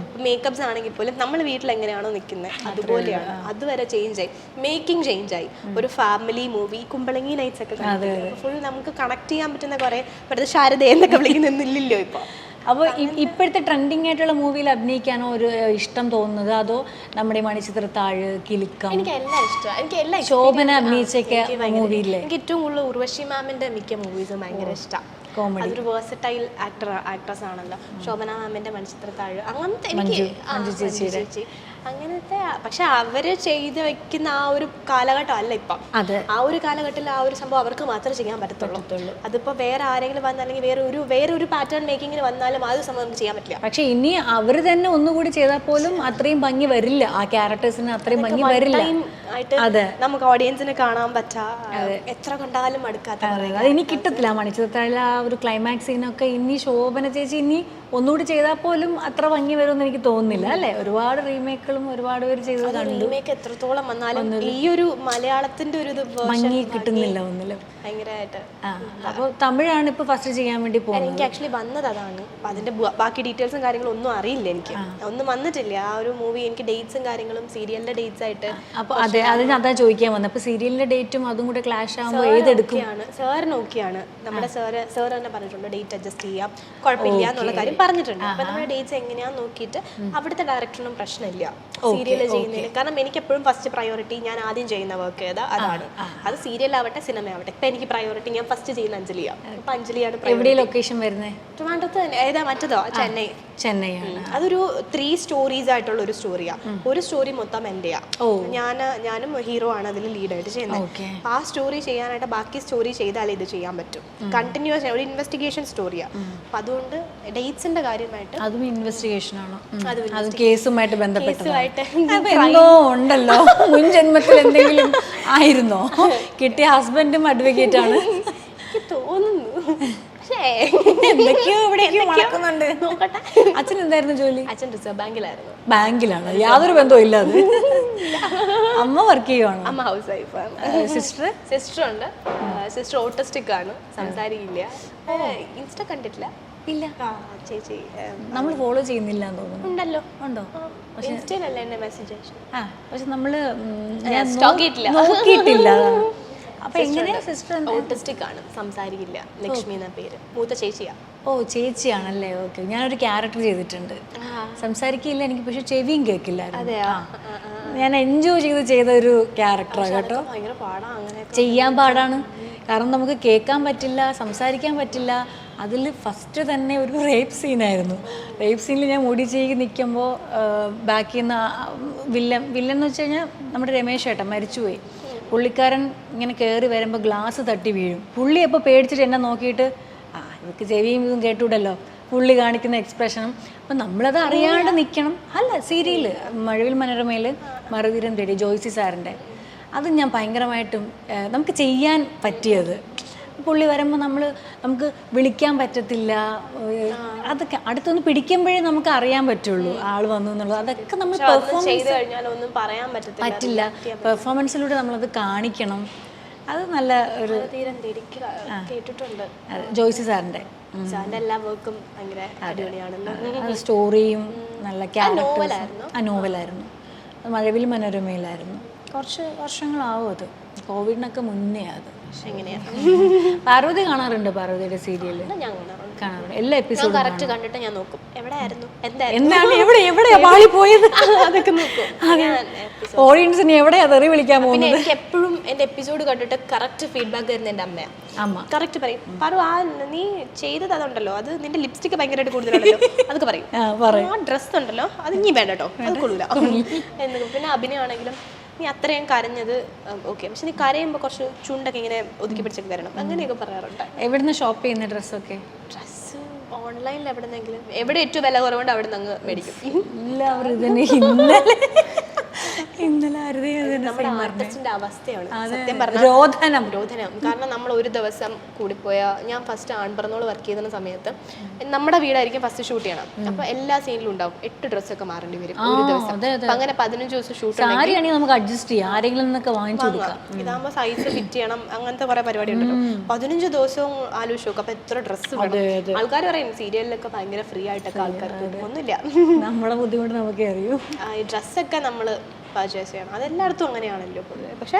മേക്കപ്സ് ആണെങ്കിൽ പോലും നമ്മൾ വീട്ടിൽ എങ്ങനെയാണോ നിൽക്കുന്നത് അതുപോലെയാണ്. അതുവരെ ചേഞ്ച് ആയി, മേക്കിംഗ് ചേഞ്ച് ആയി. ഒരു ഫാമിലി മൂവി കുമ്പളങ്ങി നൈറ്റ്സ് ഒക്കെ ഫുൾ നമുക്ക് കണക്ട് ചെയ്യാൻ പറ്റുന്ന കുറേ ഇപ്പോഴത്തെ ശാരദ എന്നൊക്കെ വിളിക്കുന്നില്ലല്ലോ ഇപ്പോൾ. അപ്പോൾ ഇപ്പോഴത്തെ ട്രെൻഡിങ് ആയിട്ടുള്ള മൂവിയിൽ അഭിനയിക്കാനോ ഒരു ഇഷ്ടം തോന്നുന്നത്, അതോ നമ്മുടെ മണിച്ചിത്രത്താഴ്, കിലുക്കം? എനിക്ക് എല്ലാം ഇഷ്ടമാണ്. എനിക്ക് എല്ലാം ശോഭന അഭിനയിച്ചൊക്കെ മൂവിയില്ലേ? എനിക്ക് ഏറ്റവും കൂടുതൽ ഉർവശി മാമിന്റെ മിക്ക മൂവീസും ഭയങ്കര ഇഷ്ടമാണ്. അതൊരു വേഴ്സറ്റൈൽ ആക്ട്രസ് ആണല്ലോ. ശോഭന മാമിന്റെ മണിച്ചിത്രത്താഴ്, അങ്ങനത്തെ ചേച്ചി അങ്ങനത്തെ. പക്ഷെ അവര് ചെയ്ത് വെക്കുന്ന ആ ഒരു കാലഘട്ടം അല്ല ഇപ്പം. ആ ഒരു കാലഘട്ടത്തിൽ ആ ഒരു സംഭവം അവർക്ക് മാത്രമേ ചെയ്യാൻ പറ്റത്തുള്ളൂ. അതിപ്പോ വേറെ ആരെങ്കിലും വന്ന അല്ലെങ്കിൽ വേറെ ഒരു പാറ്റേൺ മേക്കിങ്ങിന് വന്നാലും ആ ഒരു സംഭവം നമുക്ക് ചെയ്യാൻ പറ്റില്ല. പക്ഷെ ഇനി അവര് തന്നെ ഒന്നുകൂടി ചെയ്താൽ പോലും അത്രയും ഭംഗി വരില്ല, ആ ക്യാരക്ടേഴ്സിന് അത്രയും ഭംഗി വരില്ല. അതെ, നമുക്ക് ഓഡിയൻസിന് കാണാൻ പറ്റാ, എത്ര കണ്ടാലും അടുക്കാത്ത. അത് ഇനി കിട്ടത്തില്ല. മണിച്ചിത്രത്താഴിലെ ആ ഒരു ക്ലൈമാക്സ് സീനൊക്കെ ഇനി ശോഭന ചേച്ചി ഇനി ഒന്നുകൂടി ചെയ്താൽ പോലും അത്ര ഭംഗി വരുമെന്ന് എനിക്ക് തോന്നുന്നില്ല അല്ലേ? ഒരുപാട് റീമേക്കുകളും ഒരുപാട് പേര് ചെയ്തത് കണ്ടു. റീമേക്ക് എത്രത്തോളം വന്നാലും ഈ ഒരു മലയാളത്തിന്റെ ഒരു ഇത് ഭംഗി കിട്ടുന്നില്ല ഒന്നിലും ഭയങ്കരമായിട്ട്. അപ്പോൾ തമിഴാണ് ഇപ്പൊ ഫസ്റ്റ് ചെയ്യാൻ വേണ്ടി പോകുന്നത്. എനിക്ക് ആക്ച്വലി വന്നത് അതാണ്. അപ്പൊ അതിന്റെ ബാക്കി ഡീറ്റെയിൽസും കാര്യങ്ങളും ഒന്നും അറിയില്ല, എനിക്ക് ഒന്നും വന്നിട്ടില്ല. ആ ഒരു മൂവി എനിക്ക് ഡേറ്റ്സും കാര്യങ്ങളും സീരിയലിന്റെ ഡേറ്റ്സ് ആയിട്ട്. അപ്പൊ അതെ, അതിന് അതാ ചോദിക്കാൻ വന്നത്. അപ്പൊ സീരിയലിന്റെ ഡേറ്റും അതും കൂടെ ക്ലാഷ് ആകുമ്പോൾ ഏതെടുക്കും? സാറിന് ഓക്കെയാണ്. നമ്മുടെ സാർ തന്നെ പറഞ്ഞിട്ടുണ്ട് ഡേറ്റ് അഡ്ജസ്റ്റ് ചെയ്യാം, കുഴപ്പമില്ല എന്നുള്ള കാര്യം പറഞ്ഞിട്ടുണ്ട്. അപ്പൊ നമ്മുടെ ഡേറ്റ്സ് എങ്ങനെയാന്ന് നോക്കിയിട്ട് അവിടുത്തെ ഡയറക്ടറിനും പ്രശ്നമില്ല സീരിയൽ ചെയ്യുന്നതിന്. കാരണം എനിക്ക് എപ്പോഴും ഫസ്റ്റ് പ്രയോറിറ്റി ഞാൻ ആദ്യം ചെയ്യുന്ന വർക്ക് ഏതാ അതാണ്. അത് സീരിയലാവട്ടെ സിനിമയാവട്ടെ. ഇപ്പൊ എനിക്ക് പ്രയോറിറ്റി ഞാൻ ഫസ്റ്റ് ചെയ്യുന്ന അഞ്ജലിയാണ്. അപ്പൊ അഞ്ജലിയാണ്. എവിടെ ലൊക്കേഷൻ വരുന്നത്? ട്രിവാൻഡ്രത്ത് തന്നെ. ഏതാ മറ്റതോ? ചെന്നൈയാണ്. അതൊരു 3 സ്റ്റോറീസ് ആയിട്ടുള്ള ഒരു സ്റ്റോറിയാ. ഒരു സ്റ്റോറി മൊത്തം എന്റെയാ. ഞാനും ഹീറോ ആണ് അതിൽ ലീഡായിട്ട് ചെയ്യുന്നത്. ആ സ്റ്റോറി ചെയ്യാനായിട്ട് ബാക്കി സ്റ്റോറി ചെയ്താലേ ഇത് ചെയ്യാൻ പറ്റും. കണ്ടിന്യൂസ് ഒരു ഇൻവെസ്റ്റിഗേഷൻ സ്റ്റോറിയാ. അപ്പൊ അതുകൊണ്ട് ഡേറ്റ്സിന്റെ കാര്യമായിട്ട് അതും ഇൻവെസ്റ്റിഗേഷൻ ആണോ? അത് കേസുമായിട്ട് ബന്ധപ്പെട്ട് എന്തോ ഉണ്ടല്ലോ. മുൻ ജന്മത്തിൽ എന്തെങ്കിലും ആയിരുന്നോ? കിട്ടിയ ഹസ്ബൻഡും അഡ്വക്കേറ്റ് ആണ് തോന്നുന്നു. എന്തൊക്കെയോ ഇവിടെ നടക്കുന്നുണ്ട്. നോക്കട്ടെ. അച്ഛൻ എന്തായിരുന്നു ജോലി? അച്ഛൻ റിസർവ് ബാങ്കിലായിരുന്നു. ബാങ്കിലാണ്? യാതൊരു ബന്ധവും ഇല്ല അത്. അമ്മ വർക്ക് ചെയ്യുവാണ്? അമ്മ ഹൗസ് വൈഫാണ്. സിസ്റ്റർ ഉണ്ട്. സിസ്റ്റർ ഓട്ടിസ്റ്റിക് ആണ്, സംസാരിക്കില്ല. ഇൻസ്റ്റ കണ്ടിട്ടില്ല? ഇല്ല ചേച്ചി. നമ്മൾ ഫോളോ ചെയ്യുന്നില്ല എന്ന് തോന്നുന്നു. ഉണ്ടല്ലോ. ഉണ്ടോ? ഇൻസ്റ്റയിലല്ലേ എന്നെ മെസ്സേജ് അയച്ചു. പക്ഷെ നമ്മള് നോക്കിയിട്ടില്ല. അപ്പൊ എങ്ങനെയാ സിസ്റ്റർ? ഓട്ടിസ്റ്റിക് ആണ്, സംസാരിക്കില്ല. ലക്ഷ്മി എന്ന പേര്. മൂത്ത ചേച്ചിയാ. ഓ ചേച്ചിയാണല്ലേ. ഓക്കെ. ഞാനൊരു ക്യാരക്ടർ ചെയ്തിട്ടുണ്ട്. സംസാരിക്കില്ല എനിക്ക്, പക്ഷെ ചെവിയും കേൾക്കില്ലായിരുന്നു. ഞാൻ എൻജോയ് ചെയ്ത ഒരു ക്യാരക്ടറാണ് കേട്ടോ. ഭയങ്കര പാടാ. അങ്ങനെ ചെയ്യാൻ പാടാണ്. കാരണം നമുക്ക് കേൾക്കാൻ പറ്റില്ല, സംസാരിക്കാൻ പറ്റില്ല. അതിൽ ഫസ്റ്റ് തന്നെ ഒരു റേപ്പ് സീനായിരുന്നു. റേപ്പ് സീനിൽ ഞാൻ മുടി ചെയ്ത് നിൽക്കുമ്പോൾ ബാക്കിൽ നിന്ന് വില്ലൻ എന്ന് വെച്ച് കഴിഞ്ഞാൽ നമ്മുടെ രമേശ് ഏട്ടൻ മരിച്ചുപോയി. പുള്ളിക്കാരൻ ഇങ്ങനെ കയറി വരുമ്പോൾ ഗ്ലാസ് തട്ടി വീഴും. പുള്ളി അപ്പോൾ പേടിച്ചിട്ട് എന്നെ നോക്കിയിട്ട് ഇവർക്ക് ചെവിയും ഇതും കേട്ടൂടല്ലോ പുള്ളി കാണിക്കുന്ന എക്സ്പ്രഷനും. അപ്പം നമ്മളത് അറിയാണ്ട് നിൽക്കണം. അല്ല, സീരിയല് മഴവിൽ മനോരമയിൽ മറുതീരം തേടി ജോയ്സി സാറിൻ്റെ അത് ഞാൻ ഭയങ്കരമായിട്ടും നമുക്ക് ചെയ്യാൻ പറ്റിയത്. പുള്ളി വരുമ്പോൾ നമുക്ക് വിളിക്കാൻ പറ്റത്തില്ല. അതൊക്കെ അടുത്തൊന്ന് പിടിക്കുമ്പോഴേ നമുക്ക് അറിയാൻ പറ്റുള്ളൂ ആൾ വന്നു എന്നുള്ളത്. അതൊക്കെ നമ്മൾ പറ്റില്ല. പെർഫോമൻസിലൂടെ നമ്മളത് കാണിക്കണം. അത് നല്ല ഒരു കേട്ടിട്ടുണ്ട്. ജോയ്സി സാറിൻ്റെ എല്ലാ വർക്കും ഭയങ്കര അടിപൊളിയാണല്ലോ. സ്റ്റോറിയും നല്ല ക്യാരക്ടേഴ്സും. നോവലായിരുന്നു. അത് മഴവിൽ മനോരമയിലായിരുന്നു. കുറച്ച് വർഷങ്ങളാവും. അത് കോവിഡിനൊക്കെ മുന്നേ. അത് എങ്ങനെയാ? പാർവതി കാണാറുണ്ട്? പാർവതിയുടെ സീരിയല് ഞാൻ കാണാറുണ്ട്. എല്ലാ എപ്പിസോഡും കറക്റ്റ് കണ്ടിട്ട് ഞാൻ നോക്കും. എവിടെയായിരുന്നു, എന്താണ്, എവിടെയാ പാളി പോയത്, അതൊക്കെ നോക്കും. ഓഡിയൻസിന് എവിടെയാ തെറി വിളിക്കാൻ പോകുന്നത്. എനിക്ക് എപ്പോഴും എന്റെ എപ്പിസോഡ് കണ്ടിട്ട് കറക്റ്റ് ഫീഡ്ബാക്ക് തരുന്ന എന്റെ അമ്മയാണ്. അമ്മ കറക്റ്റ് പറയും, പറു ആ നീ ചെയ്തത് അതുണ്ടല്ലോ, അത് നിന്റെ ലിപ്സ്റ്റിക് ഭയങ്കരമായിട്ട് കൂടുതലുണ്ടല്ലോ, അതൊക്കെ പറയും. ആ ഡ്രസ്സ് ഉണ്ടല്ലോ അത് ഇനി വേണ്ട കേട്ടോ, അത് കൊള്ളൂല എന്ന്. പിന്നെ അഭിനയമാണെങ്കിലും നീ അത്രയും കരഞ്ഞത് ഓക്കെ, പക്ഷെ നീ കരയുമ്പോൾ കുറച്ച് ചുണ്ടൊക്കെ ഇങ്ങനെ ഒതുക്കി പിടിച്ചൊക്കെ തരണം, അങ്ങനെയൊക്കെ പറയാറുണ്ട്. എവിടുന്ന് ഷോപ്പ് ചെയ്യുന്ന ഡ്രസ്സൊക്കെ? ഡ്രസ്സ് ഓൺലൈനിൽ എവിടെന്നെങ്കിലും, എവിടെ ഏറ്റവും വില കുറവുണ്ട് അവിടെ നിന്ന് അങ്ങ് മേടിക്കും. എല്ലാവരും ഇതന്നെ. ഇന്നലെ നമ്മുടെ ആർട്ടിസ്റ്റിന്റെ അവസ്ഥയാണ് സത്യം പറഞ്ഞാൽ രോധനം. കാരണം നമ്മൾ ഒരു ദിവസം കൂടിപ്പോയാ, ഞാൻ ഫസ്റ്റ് ആൺപറന്നോള് വർക്ക് ചെയ്യുന്ന സമയത്ത് നമ്മുടെ വീടായിരിക്കും ഫസ്റ്റ് ഷൂട്ട് ചെയ്യണം. അപ്പൊ എല്ലാ സീനിലും ഉണ്ടാവും 8 ഡ്രസ്സൊക്കെ മാറേണ്ടി വരും ഒരു ദിവസം. അങ്ങനെ 15 ദിവസം ഷൂട്ട് നമുക്ക് അഡ്ജസ്റ്റ് ചെയ്യാം, ആരെങ്കിലും വാങ്ങിച്ചു കൊടുക്കാം. ഇതാകുമ്പോൾ സൈസ് ഫിറ്റ് ചെയ്യണം, അങ്ങനത്തെ കുറെ പരിപാടി ഉണ്ടല്ലോ. 15 ദിവസവും ആലോചിച്ച് നോക്കും. അപ്പൊ എത്ര ഡ്രസ്സ് വേണം. ആൾക്കാർ പറയും സീരിയലിലൊക്കെ ഭയങ്കര ഫ്രീ ആയിട്ടൊക്കെ ആൾക്കാർക്ക് ഒന്നുമില്ല. നമ്മുടെ ബുദ്ധിമുട്ട് നമുക്കേ അറിയൂ. ഈ ഡ്രസ്സൊക്കെ നമ്മള് പർച്ചേസ് ചെയ്യണം, അതെല്ലായിടത്തും അങ്ങനെയാണല്ലോ പൊതുവെ. പക്ഷെ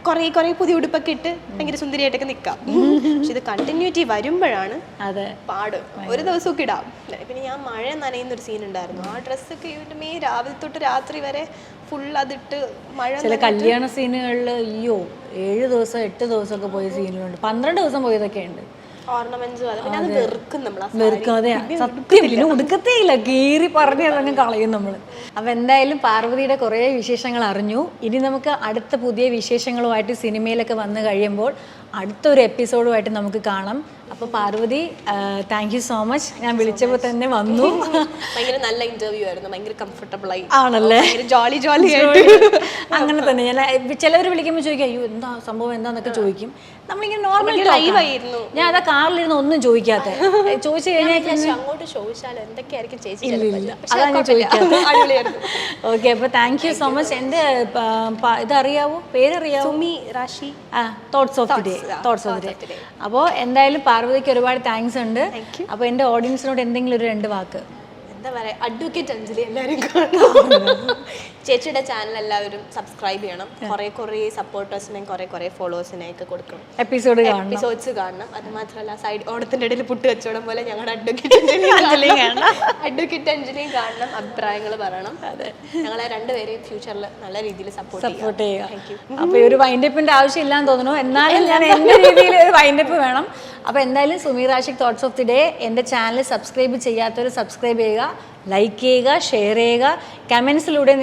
കുറേ പുതിയ ഉടുപ്പൊക്കെ ഇട്ട് ഭയങ്കര സുന്ദരിയായിട്ടൊക്കെ നിൽക്കാം. പക്ഷെ ഇത് കണ്ടിന്യൂറ്റി വരുമ്പോഴാണ് പാട്. ഒരു ദിവസമൊക്കെ ഇടാം. പിന്നെ ഞാൻ മഴ നനയുന്നൊരു സീൻ ഉണ്ടായിരുന്നു. ആ ഡ്രസ്സൊക്കെ ഇവരുടെ രാവിലെ തൊട്ട് രാത്രി വരെ ഫുൾ അതിട്ട് മഴ. ചില കല്യാണ സീനുകളിൽ 7 ദിവസം 8 ദിവസമൊക്കെ പോയ സീനുകളുണ്ട്, 12 ദിവസം പോയതൊക്കെ ഉണ്ട്. ഓർണമെന്റ്സ് പിന്നെ അത് വെറുക്കും നമ്മൾ. വെറുക്കാതെ സത്യം പിന്നെ ഉടുക്കത്തേയില്ല, കീറി പറഞ്ഞ് അതങ്ങ് കളയും നമ്മൾ. അപ്പം എന്തായാലും പാർവതിയുടെ കുറേ വിശേഷങ്ങൾ അറിഞ്ഞു. ഇനി നമുക്ക് അടുത്ത പുതിയ വിശേഷങ്ങളുമായിട്ട് സിനിമയിലൊക്കെ വന്നു കഴിയുമ്പോൾ അടുത്തൊരു എപ്പിസോഡുമായിട്ട് നമുക്ക് കാണാം. അപ്പോൾ Parvathi thank you so much. ഞാൻ വിളിച്ചപ്പോൾ തന്നെ വന്നു. ഭയങ്കര നല്ല ഇന്റർവ്യൂ ആയിരുന്നു, ഭയങ്കര കംഫർട്ടബിൾ ആയി. ആണല്ലേ? ജോളി ജോളി ആയിട്ട് അങ്ങനെ തന്നെ. ഞാൻ ചിലവർ വിളിക്കുമ്പോൾ ചോദിക്കും അയ്യോ എന്താ സംഭവം എന്താന്നൊക്കെ ചോദിക്കും. നമ്മളിങ്ങനെ നോർമൽ ലൈവ് ആയിരുന്നു. ഞാൻ അതാ കാറിലിരുന്ന് ഒന്നും ചോദിക്കാത്ത ചോദിച്ചു കഴിഞ്ഞാൽ അങ്ങോട്ട് ചോദിച്ചാൽ എന്തൊക്കെയായിരിക്കും ചേച്ചി അതാണ് ഞാൻ ചോദിക്കാത്ത. ഓക്കെ, അപ്പോൾ താങ്ക് യു സോ മച്ച്. എൻ്റെ ഇതറിയാവോ, പേരറിയാവോ? Sumi Rashi. Thoughts of the day. അപ്പോൾ എന്തായാലും പാർവതിക്ക് ഒരുപാട് താങ്ക്സ് ഉണ്ട്. അപ്പോൾ എൻ്റെ ഓഡിയൻസിനോട് എന്തെങ്കിലും ഒരു 2 വാക്ക്. എന്താ പറയാ, അഡ്വക്കേറ്റ് അഞ്ജലി എല്ലാവരും കാണണം. ചേച്ചിയുടെ ചാനൽ എല്ലാവരും സബ്സ്ക്രൈബ് ചെയ്യണം. കുറെ സപ്പോർട്ടേഴ്സിനെയും കുറെ ഫോളോവേഴ്സിനെയൊക്കെ കൊടുക്കണം. എപ്പിസോഡ്സ് കാണണം. അത് മാത്രമല്ല സൈഡ് ഓണത്തിന്റെ ഇടയിൽ പുട്ട് കച്ചവടം പോലെ ഞങ്ങളുടെ അഡ്വക്കേറ്റ് അഞ്ജലിയും കാണണം. അഭിപ്രായങ്ങൾ പറയണം. ഞങ്ങളെ രണ്ടുപേരെയും ഫ്യൂച്ചറിൽ നല്ല രീതിയിൽ സപ്പോർട്ട് ചെയ്യുക. അപ്പോൾ ഒരു വൈൻഡപ്പിന്റെ ആവശ്യമില്ലാന്ന് തോന്നുന്നു. എന്നാലും ഞാൻ എൻ്റെ രീതിയിൽ ഒരു വൈൻഡപ്പ് വേണം. അപ്പോൾ എന്തായാലും Sumi Rashik thoughts of the day എൻ്റെ ചാനൽ സബ്സ്ക്രൈബ് ചെയ്യാത്തവർ സബ്സ്ക്രൈബ് ചെയ്യുക, ലൈക്ക് ചെയ്യുക, ഷെയർ ചെയ്യുക. കമൻസിലൂടെ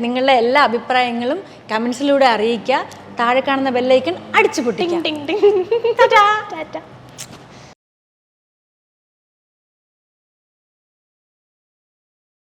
നിങ്ങളുടെ എല്ലാ അഭിപ്രായങ്ങളും കമൻസിലൂടെ അറിയിക്കുക. താഴെ കാണുന്ന ബെല്ലൈക്കൺ അടിച്ചു പൊട്ടിക്കുക.